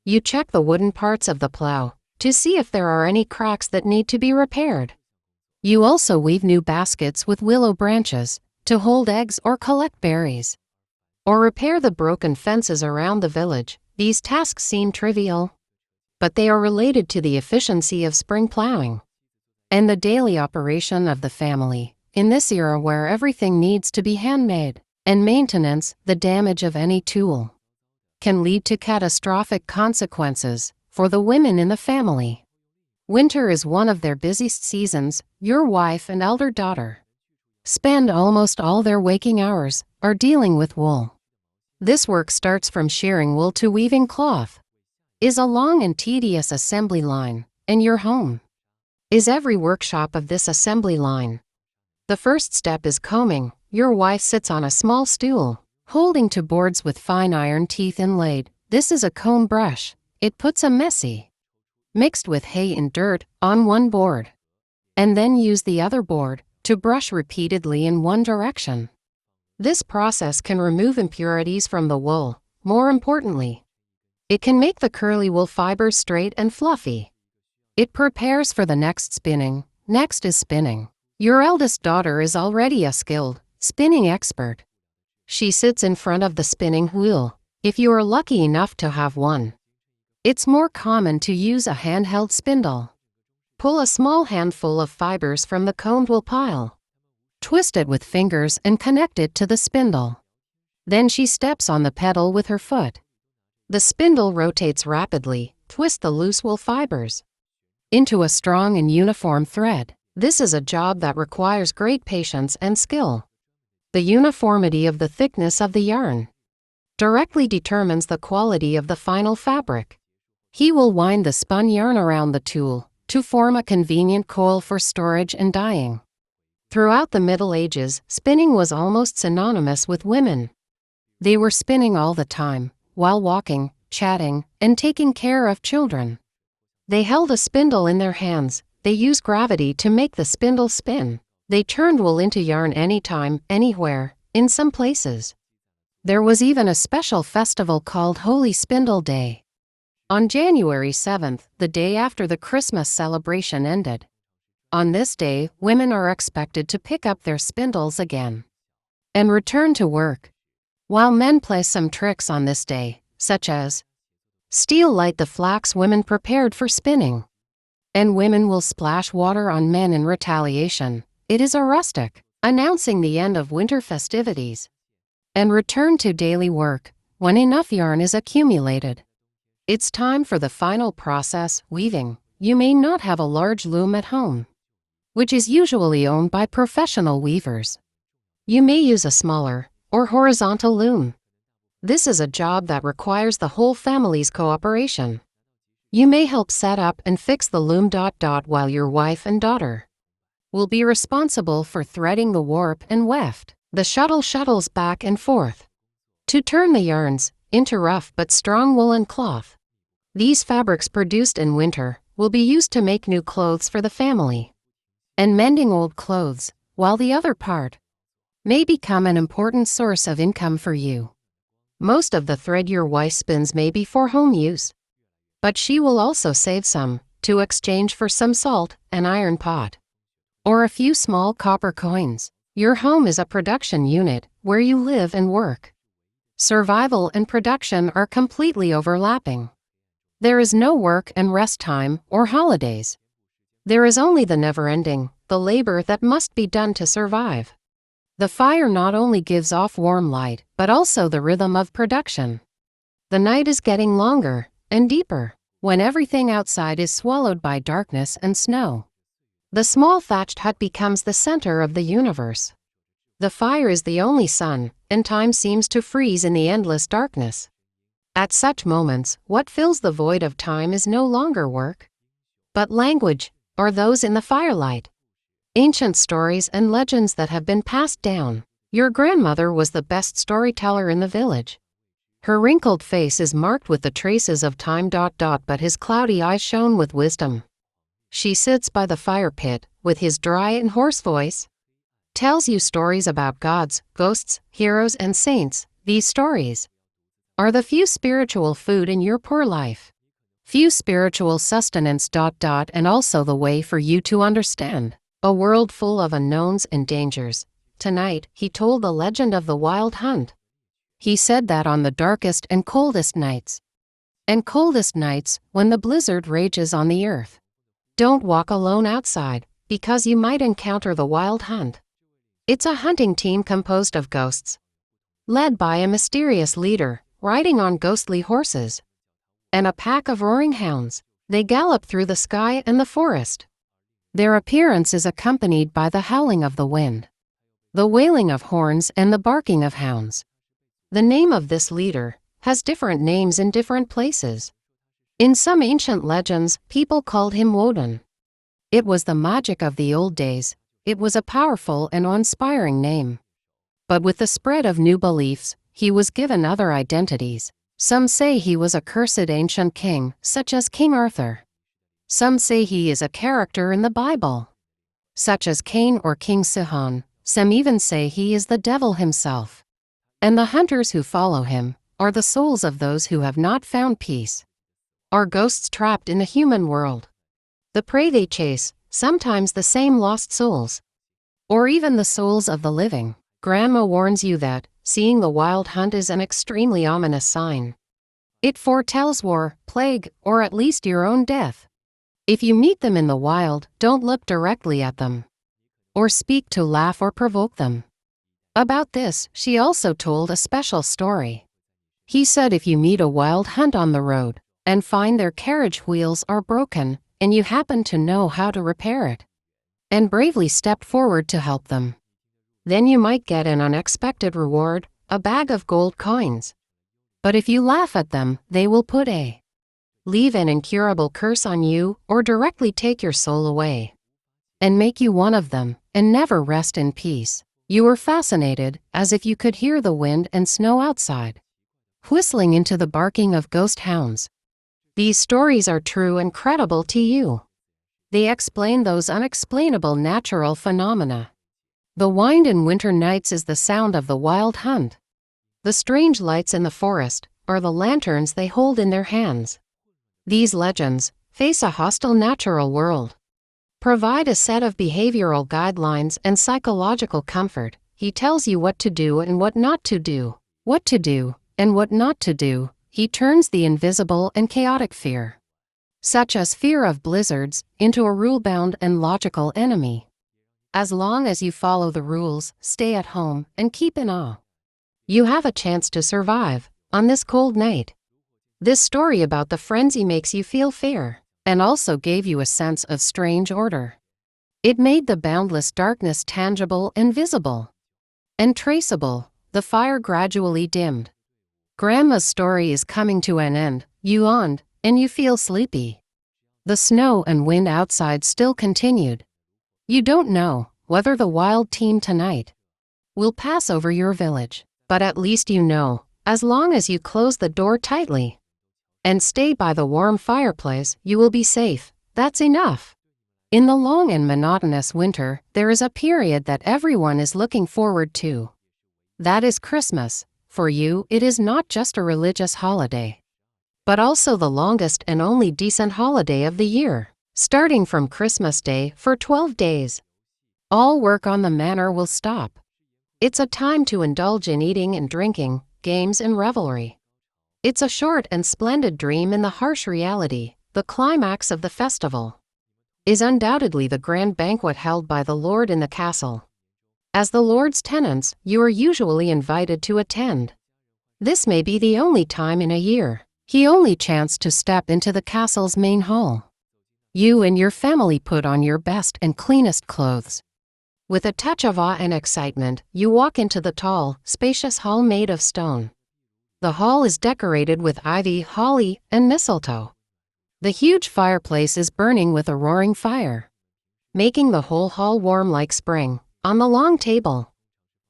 You check the wooden parts of the plow to see if there are any cracks that need to be repaired. You also weave new baskets with willow branches to hold eggs or collect berries, or repair the broken fences around the village. These tasks seem trivial, but they are related to the efficiency of spring plowing and the daily operation of the family. In this era where everything needs to be handmade and maintenance, the damage of any tool can lead to catastrophic consequences for the women in the family. Winter is one of their busiest seasons. Your wife and elder daughter spend almost all their waking hours are dealing with wool. This work starts from shearing wool to weaving cloth, is a long and tedious assembly line, and your home is every workshop of this assembly line. The first step is combing. Your wife sits on a small stool, holding to boards with fine iron teeth inlaid. This is a comb brush. It puts a messy, mixed with hay and dirt, on one board, and then use the other board to brush repeatedly in one direction. This process can remove impurities from the wool. More importantly, it can make the curly wool fibers straight and fluffy. It prepares for the next spinning. Next is spinning. Your eldest daughter is already a skilled spinning expert. She sits in front of the spinning wheel, if you are lucky enough to have one. It's more common to use a handheld spindle. Pull a small handful of fibers from the combed wool pile. Twist it with fingers and connect it to the spindle. Then she steps on the pedal with her foot. The spindle rotates rapidly. Twist the loose wool fibers into a strong and uniform thread. This is a job that requires great patience and skill. The uniformity of the thickness of the yarn directly determines the quality of the final fabric. He will wind the spun yarn around the tool to form a convenient coil for storage and dyeing. Throughout the Middle Ages, spinning was almost synonymous with women. They were spinning all the time, while walking, chatting, and taking care of children. They held a spindle in their hands. They used gravity to make the spindle spin. They turned wool into yarn anytime, anywhere. In some places, there was even a special festival called Holy Spindle Day. On January 7th, the day after the Christmas celebration ended. On this day, women are expected to pick up their spindles again and return to work, while men play some tricks on this day, such as steel light the flax women prepared for spinning, and women will splash water on men in retaliation. It is a rustic, announcing the end of winter festivities and return to daily work. When enough yarn is accumulated, it's time for the final process, weaving. You may not have a large loom at home, which is usually owned by professional weavers. You may use a smaller or horizontal loom. This is a job that requires the whole family's cooperation. You may help set up and fix the loom while your wife and daughter will be responsible for threading the warp and weft. The shuttle shuttles back and forth to turn the yarns into rough but strong woolen cloth. These fabrics produced in winter will be used to make new clothes for the family and mending old clothes, while the other part may become an important source of income for you. Most of the thread your wife spins may be for home use, but she will also save some to exchange for some salt, an iron pot, or a few small copper coins. Your home is a production unit where you live and work. Survival and production are completely overlapping. There is no work and rest time or holidays. There is only the never-ending, the labor that must be done to survive. The fire not only gives off warm light, but also the rhythm of production. The night is getting longer and deeper when everything outside is swallowed by darkness and snow. The small thatched hut becomes the center of the universe. The fire is the only sun, and time seems to freeze in the endless darkness. At such moments, what fills the void of time is no longer work, but language, or those in the firelight. Ancient stories and legends that have been passed down. Your grandmother was the best storyteller in the village. Her wrinkled face is marked with the traces of time. But his cloudy eyes shone with wisdom. She sits by the fire pit, with his dry and hoarse voice. Tells you stories about gods, ghosts, heroes, and saints. These stories are the few spiritual food in your poor life. Few spiritual sustenance. And also the way for you to understand a world full of unknowns and dangers. Tonight, he told the legend of the wild hunt. He said that on the darkest and coldest nights, when the blizzard rages on the earth, don't walk alone outside, because you might encounter the wild hunt. It's a hunting team composed of ghosts, led by a mysterious leader, riding on ghostly horses, and a pack of roaring hounds. They gallop through the sky and the forest. Their appearance is accompanied by the howling of the wind, the wailing of horns, and the barking of hounds. The name of this leader has different names in different places. In some ancient legends, people called him Woden. It was the magic of the old days. It was a powerful and awe-inspiring name. But with the spread of new beliefs, he was given other identities. Some say he was a cursed ancient king, such as King Arthur. Some say he is a character in the Bible, such as Cain or King Sihon. Some even say he is the devil himself. And the hunters who follow him are the souls of those who have not found peace, are ghosts trapped in the human world. The prey they chase, sometimes the same lost souls, or even the souls of the living. Grandma warns you that seeing the wild hunt is an extremely ominous sign. It foretells war, plague, or at least your own death. If you meet them in the wild, don't look directly at them, or speak to laugh or provoke them. About this, she also told a special story. He said if you meet a wild hunt on the road, and find their carriage wheels are broken, and you happen to know how to repair it, and bravely step forward to help them, then you might get an unexpected reward, a bag of gold coins. But if you laugh at them, they will leave an incurable curse on you, or directly take your soul away, and make you one of them, and never rest in peace. You were fascinated, as if you could hear the wind and snow outside, whistling into the barking of ghost hounds. These stories are true and credible to you. They explain those unexplainable natural phenomena. The wind in winter nights is the sound of the wild hunt. The strange lights in the forest are the lanterns they hold in their hands. These legends face a hostile natural world, provide a set of behavioral guidelines and psychological comfort. He tells you what to do and what not to do. What to do and what not to do. He turns the invisible and chaotic fear, such as fear of blizzards, into a rule-bound and logical enemy. As long as you follow the rules, stay at home, and keep in awe, you have a chance to survive on this cold night. This story about the frenzy makes you feel fear, and also gave you a sense of strange order. It made the boundless darkness tangible and visible and traceable. The fire gradually dimmed. Grandma's story is coming to an end. You yawned, and you feel sleepy. The snow and wind outside still continued. You don't know whether the wild team tonight will pass over your village, but at least you know, as long as you close the door tightly and stay by the warm fireplace, you will be safe. That's enough. In the long and monotonous winter, there is a period that everyone is looking forward to. That is Christmas. For you, it is not just a religious holiday, but also the longest and only decent holiday of the year. Starting from Christmas Day, for 12 days, all work on the manor will stop. It's a time to indulge in eating and drinking, games and revelry. It's a short and splendid dream in the harsh reality. The climax of the festival is undoubtedly the grand banquet held by the Lord in the castle. As the Lord's tenants, you are usually invited to attend. This may be the only time in a year he only chanced to step into the castle's main hall. You and your family put on your best and cleanest clothes. With a touch of awe and excitement, you walk into the tall, spacious hall made of stone. The hall is decorated with ivy, holly, and mistletoe. The huge fireplace is burning with a roaring fire, making the whole hall warm like spring. On the long table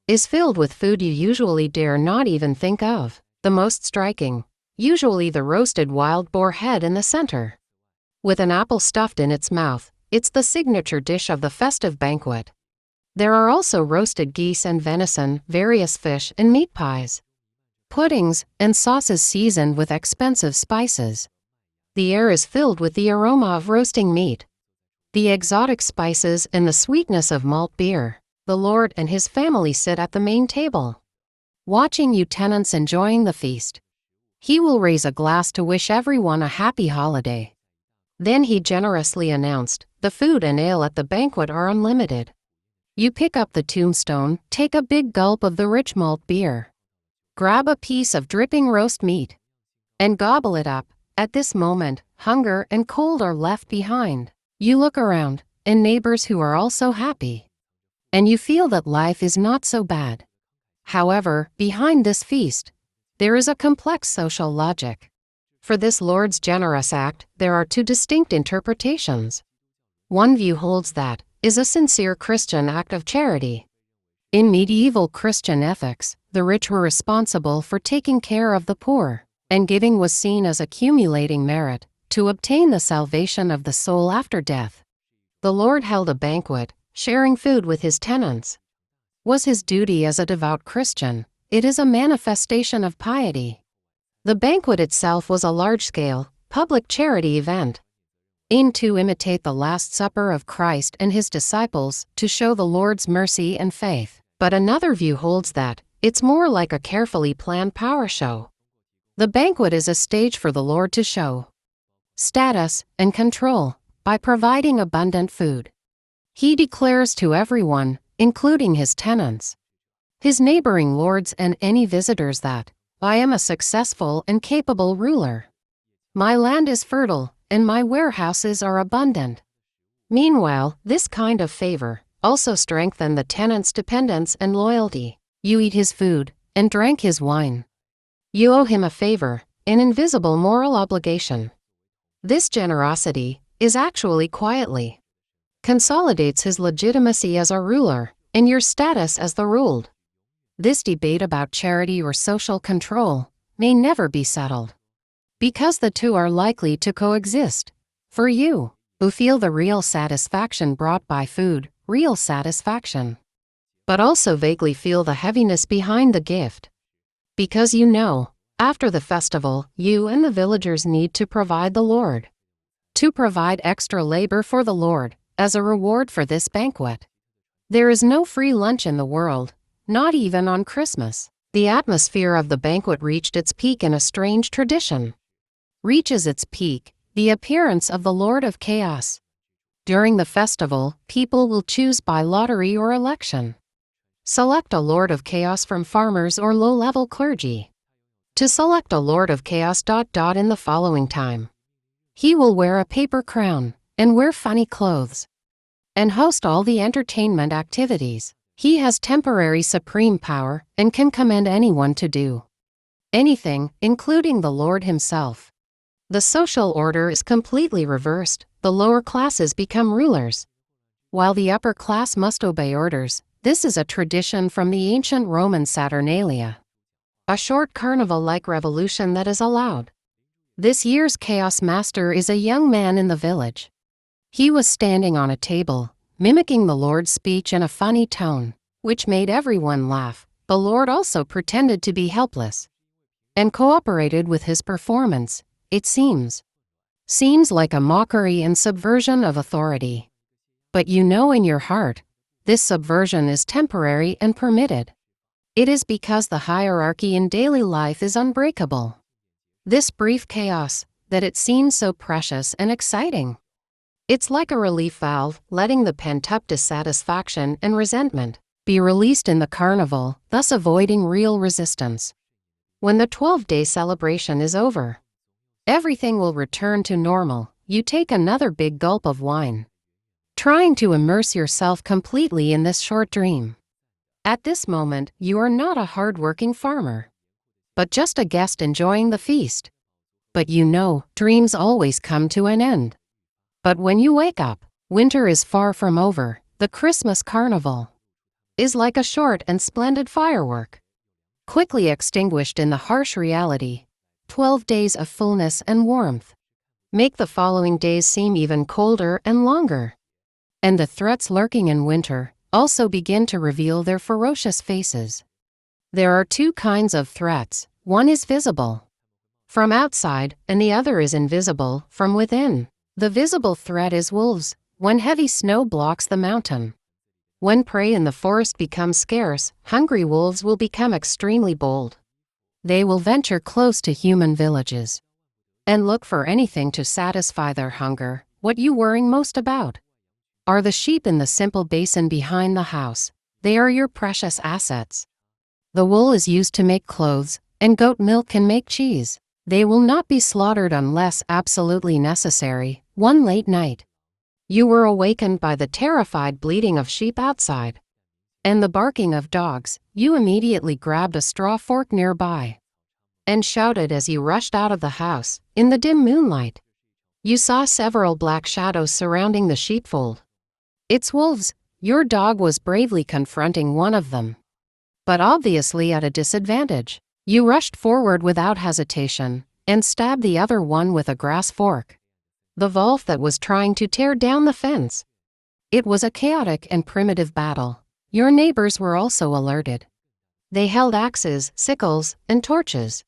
is filled with food you usually dare not even think of. The most striking, usually the roasted wild boar head in the center. With an apple stuffed in its mouth, it's the signature dish of the festive banquet. There are also roasted geese and venison, various fish and meat pies, puddings, and sauces seasoned with expensive spices. The air is filled with the aroma of roasting meat, the exotic spices, and the sweetness of malt beer. The Lord and his family sit at the main table, watching you tenants enjoying the feast. He will raise a glass to wish everyone a happy holiday. Then he generously announced, the food and ale at the banquet are unlimited. You pick up the tombstone, take a big gulp of the rich malt beer, grab a piece of dripping roast meat, and gobble it up. At this moment, hunger and cold are left behind. You look around, and neighbors who are also happy, and you feel that life is not so bad. However, behind this feast, there is a complex social logic. For this Lord's generous act, there are two distinct interpretations. One view holds that is a sincere Christian act of charity. In medieval Christian ethics, the rich were responsible for taking care of the poor, and giving was seen as accumulating merit to obtain the salvation of the soul after death. The Lord held a banquet, sharing food with his tenants. Was his duty as a devout Christian. It is a manifestation of piety. The banquet itself was a large-scale, public charity event, aimed to imitate the Last Supper of Christ and his disciples to show the Lord's mercy and faith. But another view holds that it's more like a carefully planned power show. The banquet is a stage for the Lord to show status and control by providing abundant food. He declares to everyone, including his tenants, his neighboring lords and any visitors, that I am a successful and capable ruler. My land is fertile, and my warehouses are abundant. Meanwhile, this kind of favor also strengthened the tenant's dependence and loyalty. You eat his food and drank his wine. You owe him a favor, an invisible moral obligation. This generosity is actually quietly consolidates his legitimacy as a ruler and your status as the ruled. This debate about charity or social control may never be settled, because the two are likely to coexist. For you, who feel the real satisfaction brought by food, real satisfaction, but also vaguely feel the heaviness behind the gift, because you know, after the festival, you and the villagers need to provide the Lord, to provide extra labor for the Lord, as a reward for this banquet. There is no free lunch in the world, not even on Christmas. The atmosphere of the banquet reached its peak in a strange tradition. Reaches its peak, the appearance of the Lord of Chaos. During the festival, people will choose by lottery or election. Select a Lord of Chaos from farmers or low-level clergy. To select a Lord of Chaos ... in the following time. He will wear a paper crown, and wear funny clothes, and host all the entertainment activities. He has temporary supreme power, and can command anyone to do anything, including the Lord himself. The social order is completely reversed. The lower classes become rulers, while the upper class must obey orders. This is a tradition from the ancient Roman Saturnalia, a short carnival-like revolution that is allowed. This year's chaos master is a young man in the village. He was standing on a table, mimicking the Lord's speech in a funny tone, which made everyone laugh. The Lord also pretended to be helpless and cooperated with his performance. It seems like a mockery and subversion of authority. But you know in your heart, this subversion is temporary and permitted. It is because the hierarchy in daily life is unbreakable. This brief chaos, that it seems so precious and exciting. It's like a relief valve, letting the pent-up dissatisfaction and resentment be released in the carnival, thus avoiding real resistance. When the 12-day celebration is over, everything will return to normal. You take another big gulp of wine, trying to immerse yourself completely in this short dream. At this moment, you are not a hard-working farmer, but just a guest enjoying the feast. But you know, dreams always come to an end. But when you wake up, winter is far from over. The Christmas carnival is like a short and splendid firework. quickly extinguished in the harsh reality. 12 days of fullness and warmth make the following days seem even colder and longer. And the threats lurking in winter also begin to reveal their ferocious faces. There are two kinds of threats. One is visible from outside, and the other is invisible from within. The visible threat is wolves, when heavy snow blocks the mountain. When prey in the forest becomes scarce, hungry wolves will become extremely bold. They will venture close to human villages and look for anything to satisfy their hunger. What you worrying most about are the sheep in the simple basin behind the house. They are your precious assets. The wool is used to make clothes, and goat milk can make cheese. They will not be slaughtered unless absolutely necessary. One late night, you were awakened by the terrified bleating of sheep outside and the barking of dogs. You immediately grabbed a straw fork nearby and shouted as you rushed out of the house. In the dim moonlight, you saw several black shadows surrounding the sheepfold. It's wolves. Your dog was bravely confronting one of them, but obviously at a disadvantage. You rushed forward without hesitation and stabbed the other one with a grass fork, the wolf that was trying to tear down the fence. It was a chaotic and primitive battle. Your neighbors were also alerted. They held axes, sickles, and torches,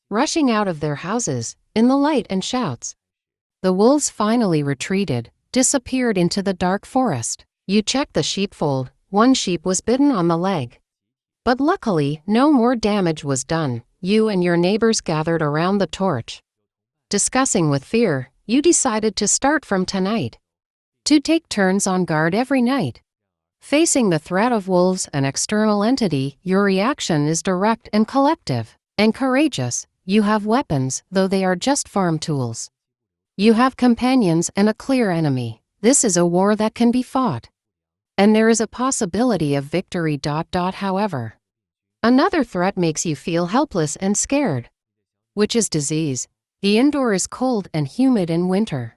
rushing out of their houses in the light and shouts. The wolves finally retreated, disappeared into the dark forest. You checked the sheepfold. One sheep was bitten on the leg, but luckily no more damage was done. You and your neighbors gathered around the torch. Discussing with fear, you decided to start from tonight to take turns on guard every night. Facing the threat of wolves, an external entity, your reaction is direct and collective and courageous. You have weapons, though they are just farm tools. You have companions and a clear enemy. This is a war that can be fought, and there is a possibility of victory. However, another threat makes you feel helpless and scared, which is disease. The indoor is cold and humid in winter,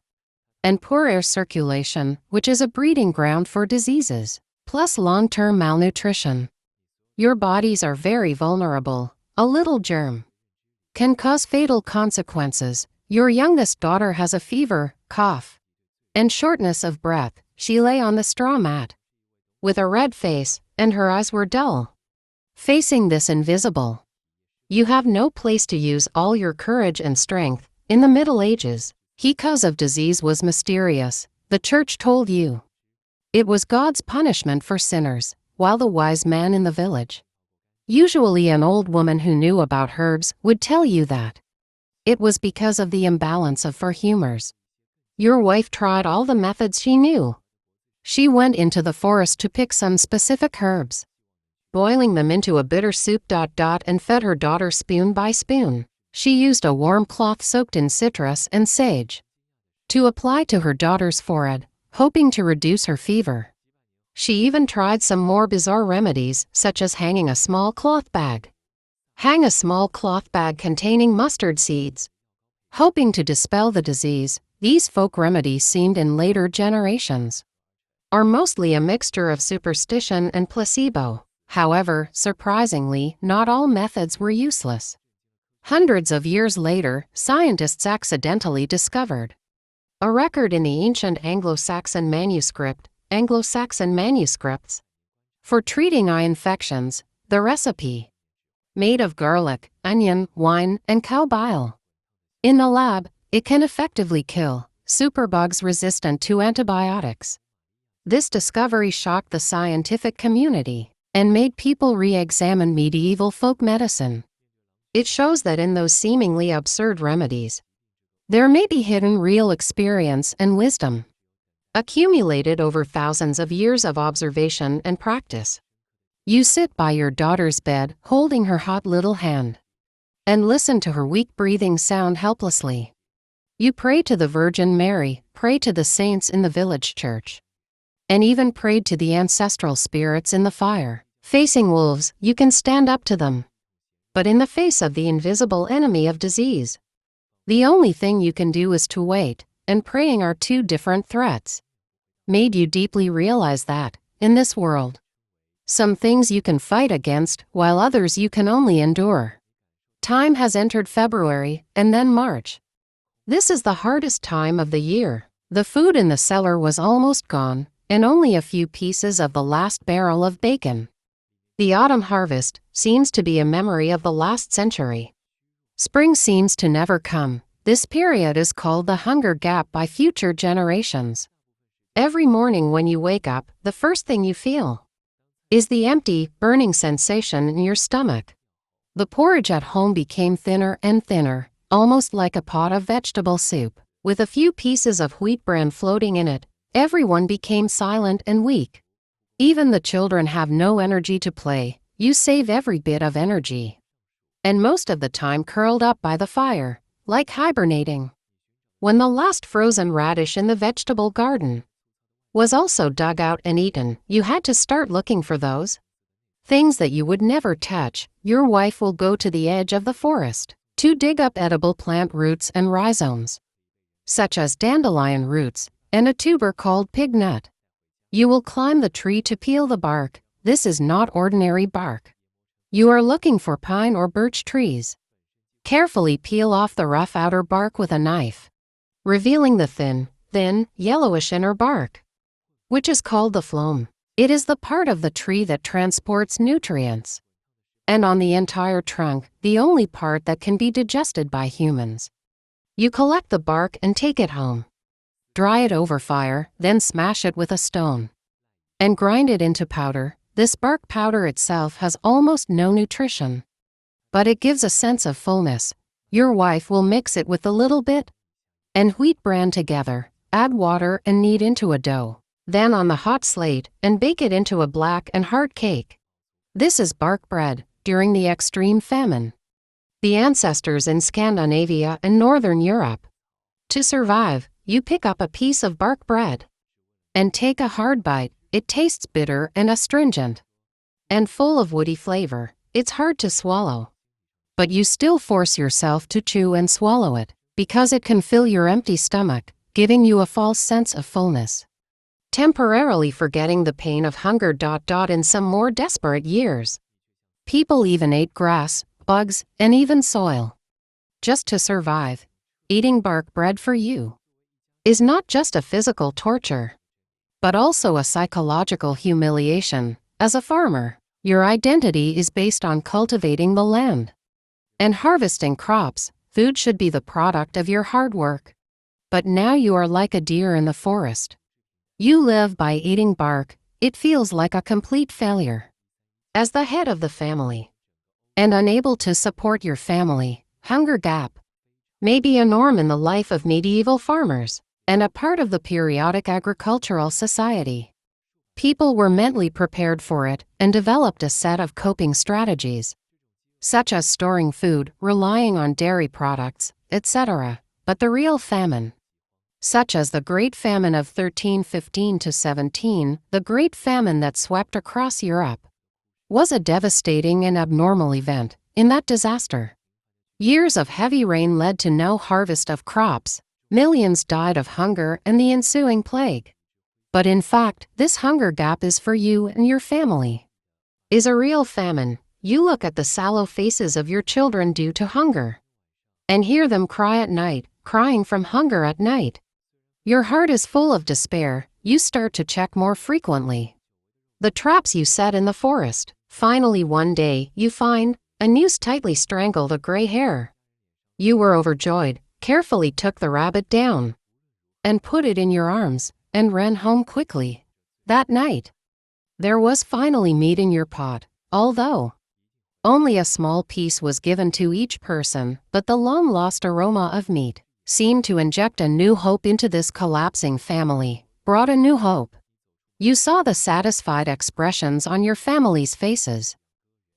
and poor air circulation, which is a breeding ground for diseases, plus long-term malnutrition. Your bodies are very vulnerable. A little germ can cause fatal consequences. Your youngest daughter has a fever, cough, and shortness of breath. She lay on the straw mat with a red face, and her eyes were dull. Facing this invisible, you have no place to use all your courage and strength. In the Middle Ages, the cause of disease was mysterious. The church told you it was God's punishment for sinners, while the wise man in the village, usually an old woman who knew about herbs, would tell you that it was because of the imbalance of four humors. Your wife tried all the methods she knew. She went into the forest to pick some specific herbs, boiling them into a bitter soup. And fed her daughter spoon by spoon. She used a warm cloth soaked in citrus and sage to apply to her daughter's forehead, hoping to reduce her fever. She even tried some more bizarre remedies, such as hanging a small cloth bag. Hang a small cloth bag containing mustard seeds, hoping to dispel the disease. These folk remedies, seemed in later generations, are mostly a mixture of superstition and placebo. However, surprisingly, not all methods were useless. Hundreds of years later, scientists accidentally discovered a record in the ancient Anglo-Saxon manuscripts for treating eye infections. The recipe, made of garlic, onion, wine, and cow bile. In the lab, it can effectively kill superbugs resistant to antibiotics. This discovery shocked the scientific community and made people re-examine medieval folk medicine. It shows that in those seemingly absurd remedies, there may be hidden real experience and wisdom, accumulated over thousands of years of observation and practice. You sit by your daughter's bed, holding her hot little hand, and listen to her weak breathing sound helplessly. You pray to the Virgin Mary, pray to the saints in the village church, and even prayed to the ancestral spirits in the fire. Facing wolves, you can stand up to them, but in the face of the invisible enemy of disease, the only thing you can do is to wait, and praying are two different threats. Made you deeply realize that, in this world, Some things you can fight against, while others you can only endure. Time has entered February, and then March. This is the hardest time of the year. The food in the cellar was almost gone, and only a few pieces of the last barrel of bacon. The autumn harvest seems to be a memory of the last century. Spring seems to never come. This period is called the hunger gap by future generations. Every morning when you wake up, the first thing you feel is the empty, burning sensation in your stomach. The porridge at home became thinner and thinner, almost like a pot of vegetable soup, with a few pieces of wheat bran floating in it. Everyone became silent and weak. Even the children have no energy to play. You save every bit of energy. And most of the time curled up by the fire, like hibernating. When the last frozen radish in the vegetable garden was also dug out and eaten, you had to start looking for those things that you would never touch. Your wife will go to the edge of the forest to dig up edible plant roots and rhizomes, such as dandelion roots and a tuber called pig nut. You will climb the tree to peel the bark. This is not ordinary bark. You are looking for pine or birch trees. Carefully peel off the rough outer bark with a knife, revealing the thin, yellowish inner bark, which is called the phloem. It is the part of the tree that transports nutrients. And on the entire trunk, the only part that can be digested by humans. You collect the bark and take it home. Dry it over fire, then smash it with a stone. And grind it into powder. This bark powder itself has almost no nutrition, but it gives a sense of fullness. Your wife will mix it with a little bit and wheat bran together, add water and knead into a dough. Then on the hot slate and bake it into a black and hard cake. This is bark bread during the extreme famine. The ancestors in Scandinavia and Northern Europe. To survive, you pick up a piece of bark bread and take a hard bite. It tastes bitter and astringent and full of woody flavor. It's hard to swallow, but you still force yourself to chew and swallow it because it can fill your empty stomach, giving you a false sense of fullness, temporarily forgetting the pain of hunger. In some more desperate years, people even ate grass, bugs, and even soil just to survive. Eating bark bread for you is not just a physical torture, but also a psychological humiliation. As a farmer, your identity is based on cultivating the land and harvesting crops. Food should be the product of your hard work. But now you are like a deer in the forest. You live by eating bark. It feels like a complete failure. As the head of the family and unable to support your family, hunger gap may be a norm in the life of medieval farmers and a part of the periodic agricultural society. People were mentally prepared for it and developed a set of coping strategies, such as storing food, relying on dairy products, etc. But the real famine, such as the Great Famine of 1315–17, the Great Famine that swept across Europe, was a devastating and abnormal event. In that disaster, years of heavy rain led to no harvest of crops. Millions died of hunger and the ensuing plague. But in fact, this hunger gap is for you and your family. Is a real famine. You look at the sallow faces of your children due to hunger and hear them cry at night, crying from hunger at night. Your heart is full of despair. You start to check more frequently the traps you set in the forest. Finally, one day, you find a noose tightly strangled a gray hare. You were overjoyed, carefully took the rabbit down and put it in your arms and ran home quickly. That night, there was finally meat in your pot, although only a small piece was given to each person. But the long-lost aroma of meat seemed to inject a new hope into this collapsing family, brought a new hope. You saw the satisfied expressions on your family's faces.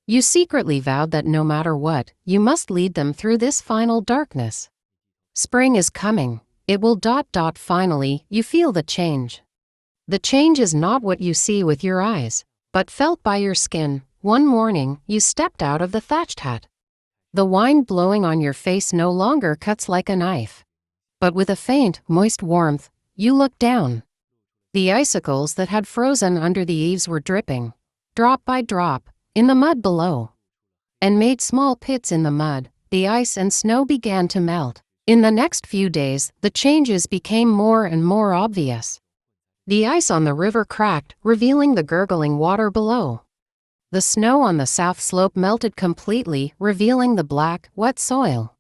You secretly vowed that no matter what, you must lead them through this final darkness. Spring is coming. It will ... Finally, you feel the change. The change is not what you see with your eyes, but felt by your skin. One morning, you stepped out of the thatched hut. The wind blowing on your face no longer cuts like a knife, but with a faint, moist warmth. You looked down. The icicles that had frozen under the eaves were dripping. drop by drop, in the mud below, and made small pits in the mud. The ice and snow began to melt. In the next few days, the changes became more and more obvious. The ice on the river cracked, revealing the gurgling water below. The snow on the south slope melted completely, revealing the black, wet soil.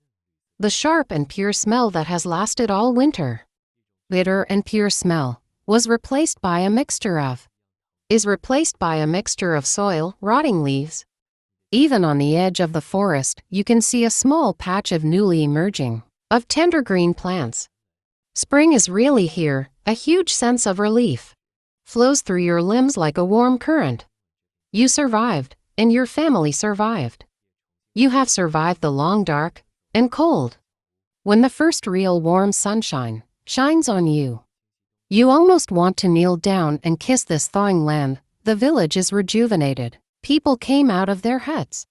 The sharp and pure smell that has lasted all winter, bitter and pure smell, is replaced by a mixture of soil, rotting leaves. Even on the edge of the forest, you can see a small patch of newly emerging, of tender green plants. Spring is really here. A huge sense of relief flows through your limbs like a warm current. You survived, and your family survived. You have survived the long dark and cold. When the first real warm sunshine shines on you, you almost want to kneel down and kiss this thawing land. The village is rejuvenated. People came out of their huts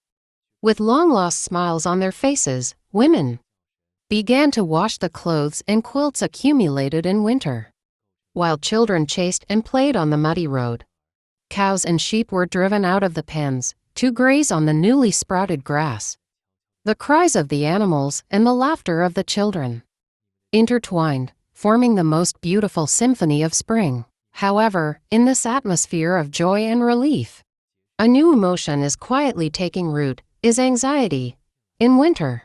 with long-lost smiles on their faces. Women began to wash the clothes and quilts accumulated in winter, while children chased and played on the muddy road. Cows and sheep were driven out of the pens to graze on the newly sprouted grass. The cries of the animals and the laughter of the children intertwined, forming the most beautiful symphony of spring. However, in this atmosphere of joy and relief, a new emotion is quietly taking root, is anxiety. In winter,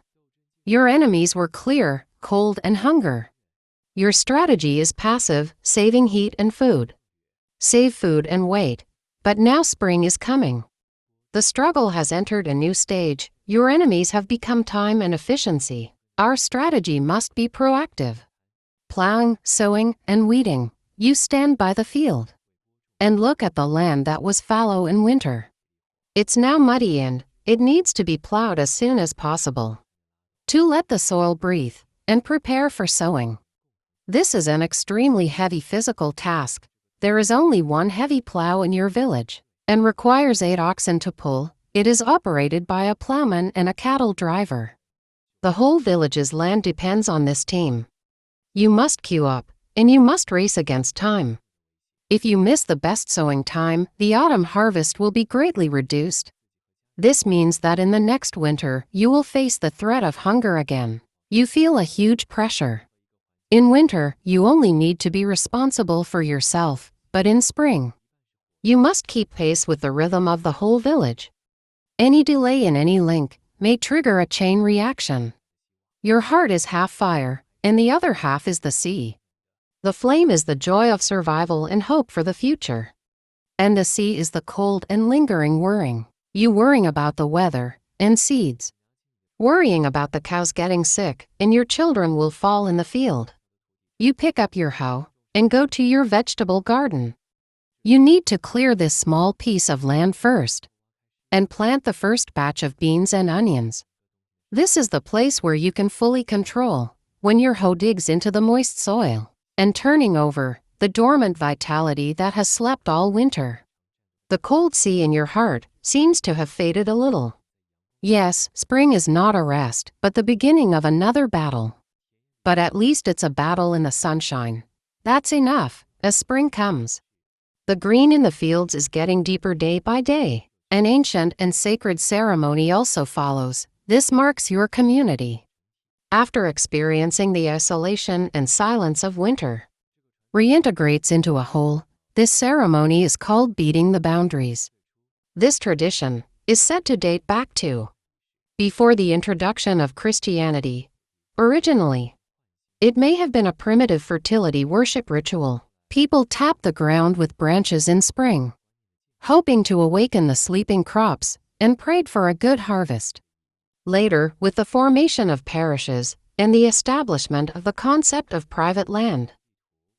your enemies were clear, cold, and hunger. Your strategy is passive, saving heat and food. Save food and wait. But now spring is coming. The struggle has entered a new stage. Your enemies have become time and efficiency. Our strategy must be proactive. Plowing, sowing, and weeding. You stand by the field and look at the land that was fallow in winter. It's now muddy and it needs to be plowed as soon as possible to let the soil breathe and prepare for sowing. This is an extremely heavy physical task. There is only one heavy plow in your village and requires 8 oxen to pull. It is operated by a plowman and a cattle driver. The whole village's land depends on this team. You must queue up, and you must race against time. If you miss the best sowing time, the autumn harvest will be greatly reduced. This means that in the next winter, you will face the threat of hunger again. You feel a huge pressure. In winter, you only need to be responsible for yourself, but in spring, you must keep pace with the rhythm of the whole village. Any delay in any link may trigger a chain reaction. Your heart is half fire, and the other half is the sea. The flame is the joy of survival and hope for the future. And the sea is the cold and lingering worrying. You worrying about the weather and seeds. Worrying about the cows getting sick, and your children will fall in the field. You pick up your hoe and go to your vegetable garden. You need to clear this small piece of land first and plant the first batch of beans and onions. This is the place where you can fully control when your hoe digs into the moist soil and turning over the dormant vitality that has slept all winter. The cold sea in your heart seems to have faded a little. Yes, spring is not a rest, but the beginning of another battle. But at least it's a battle in the sunshine. That's enough, as spring comes. The green in the fields is getting deeper day by day. An ancient and sacred ceremony also follows. This marks your community. After experiencing the isolation and silence of winter, reintegrates into a whole, this ceremony is called beating the boundaries. This tradition is said to date back to before the introduction of Christianity. Originally, it may have been a primitive fertility worship ritual. People tapped the ground with branches in spring, hoping to awaken the sleeping crops, and prayed for a good harvest. Later, with the formation of parishes and the establishment of the concept of private land,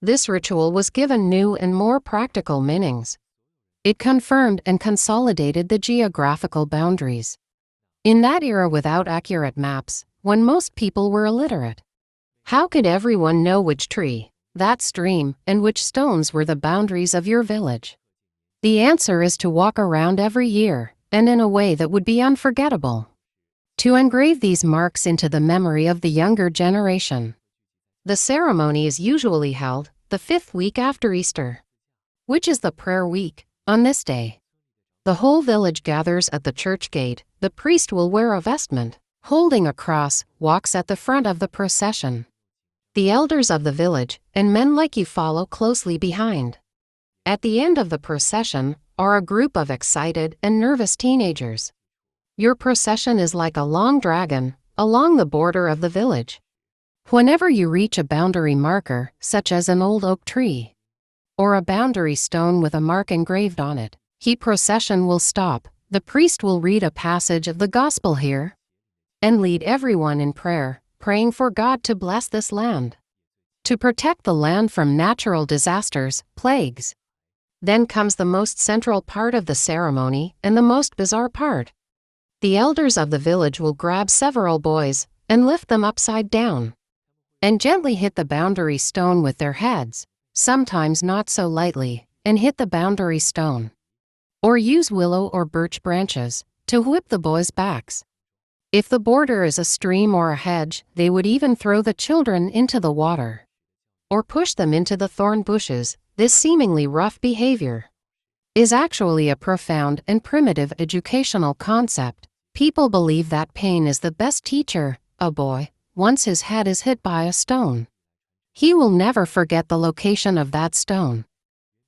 this ritual was given new and more practical meanings. It confirmed and consolidated the geographical boundaries. In that era without accurate maps, when most people were illiterate, how could everyone know which tree, that stream, and which stones were the boundaries of your village? The answer is to walk around every year, and in a way that would be unforgettable. To engrave these marks into the memory of the younger generation. The ceremony is usually held the 5th week after Easter, which is the prayer week. On this day, The whole village gathers at the church gate. The priest will wear a vestment, holding a cross, walks at the front of the procession. The elders of the village, and men like you follow closely behind. At the end of the procession are a group of excited and nervous teenagers. Your procession is like a long dragon along the border of the village. Whenever you reach a boundary marker, such as an old oak tree, or a boundary stone with a mark engraved on it, the procession will stop. The priest will read a passage of the gospel here and lead everyone in prayer, praying for God to bless this land, to protect the land from natural disasters, plagues. Then comes the most central part of the ceremony and the most bizarre part. The elders of the village will grab several boys and lift them upside down and gently hit the boundary stone with their heads, sometimes not so lightly, and hit the boundary stone. Or use willow or birch branches to whip the boys' backs. If the border is a stream or a hedge, they would even throw the children into the water or push them into the thorn bushes. This seemingly rough behavior is actually a profound and primitive educational concept. People believe that pain is the best teacher. A boy, once his head is hit by a stone, he will never forget the location of that stone.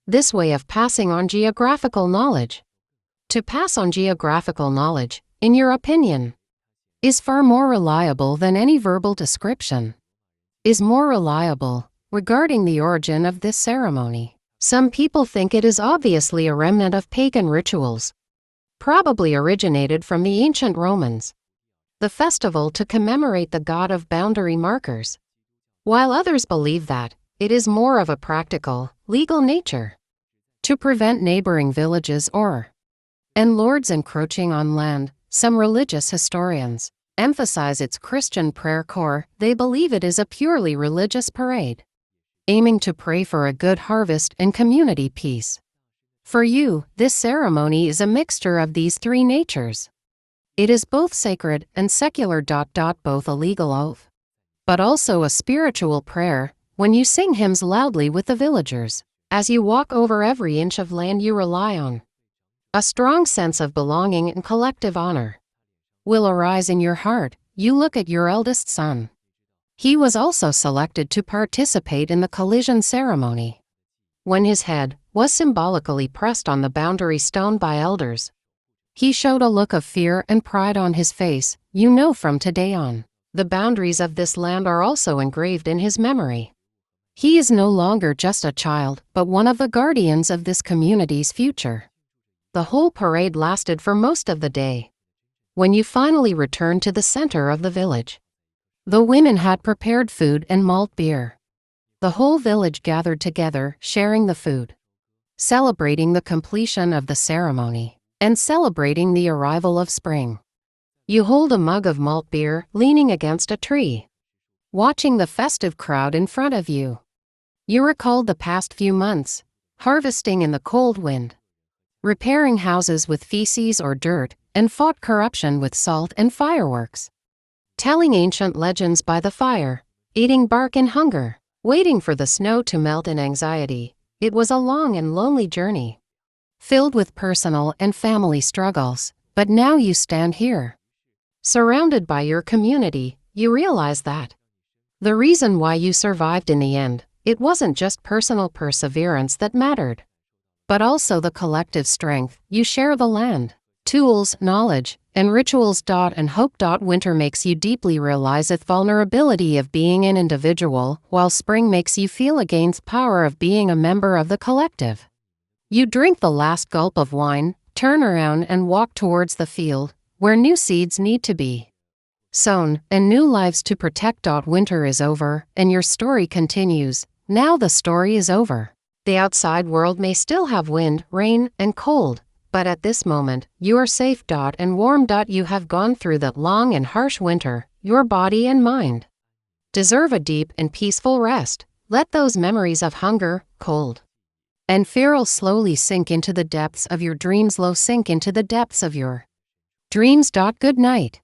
This way of passing on geographical knowledge. To pass on geographical knowledge, in your opinion, is far more reliable than any verbal description. Is more reliable. Regarding the origin of this ceremony, some people think it is obviously a remnant of pagan rituals, probably originated from the ancient Romans. The festival to commemorate the god of boundary markers, while others believe that it is more of a practical, legal nature, to prevent neighboring villages and lords encroaching on land. Some religious historians emphasize its Christian prayer core. They believe it is a purely religious parade, aiming to pray for a good harvest and community peace. For you, this ceremony is a mixture of these three natures. It is both sacred and secular. Both a legal oath, but also a spiritual prayer. When you sing hymns loudly with the villagers, as you walk over every inch of land you rely on, a strong sense of belonging and collective honor will arise in your heart. You look at your eldest son. He was also selected to participate in the collision ceremony. When his head was symbolically pressed on the boundary stone by elders, he showed a look of fear and pride on his face. You know from today on, the boundaries of this land are also engraved in his memory. He is no longer just a child, but one of the guardians of this community's future. The whole parade lasted for most of the day. When you finally returned to the center of the village, the women had prepared food and malt beer. The whole village gathered together, sharing the food, celebrating the completion of the ceremony, and celebrating the arrival of spring. You hold a mug of malt beer, leaning against a tree, watching the festive crowd in front of you. You recalled the past few months, harvesting in the cold wind, repairing houses with feces or dirt, and fought corruption with salt and fireworks, telling ancient legends by the fire, eating bark in hunger, waiting for the snow to melt in anxiety. It was a long and lonely journey, filled with personal and family struggles, but now you stand here, surrounded by your community. You realize that the reason why you survived in the end, it wasn't just personal perseverance that mattered, but also the collective strength. You share the land, tools, knowledge, and rituals. And hope. Winter makes you deeply realize the vulnerability of being an individual, while spring makes you feel against power of being a member of the collective. You drink the last gulp of wine, turn around and walk towards the field, where new seeds need to be sown, and new lives to protect. Winter is over, and your story continues. Now the story is over. The outside world may still have wind, rain, and cold, but at this moment, you are safe. And warm. You have gone through that long and harsh winter. Your body and mind deserve a deep and peaceful rest. Let those memories of hunger, cold, and fear slowly sink into the depths of your dreams. Sink into the depths of your dreams. Good night.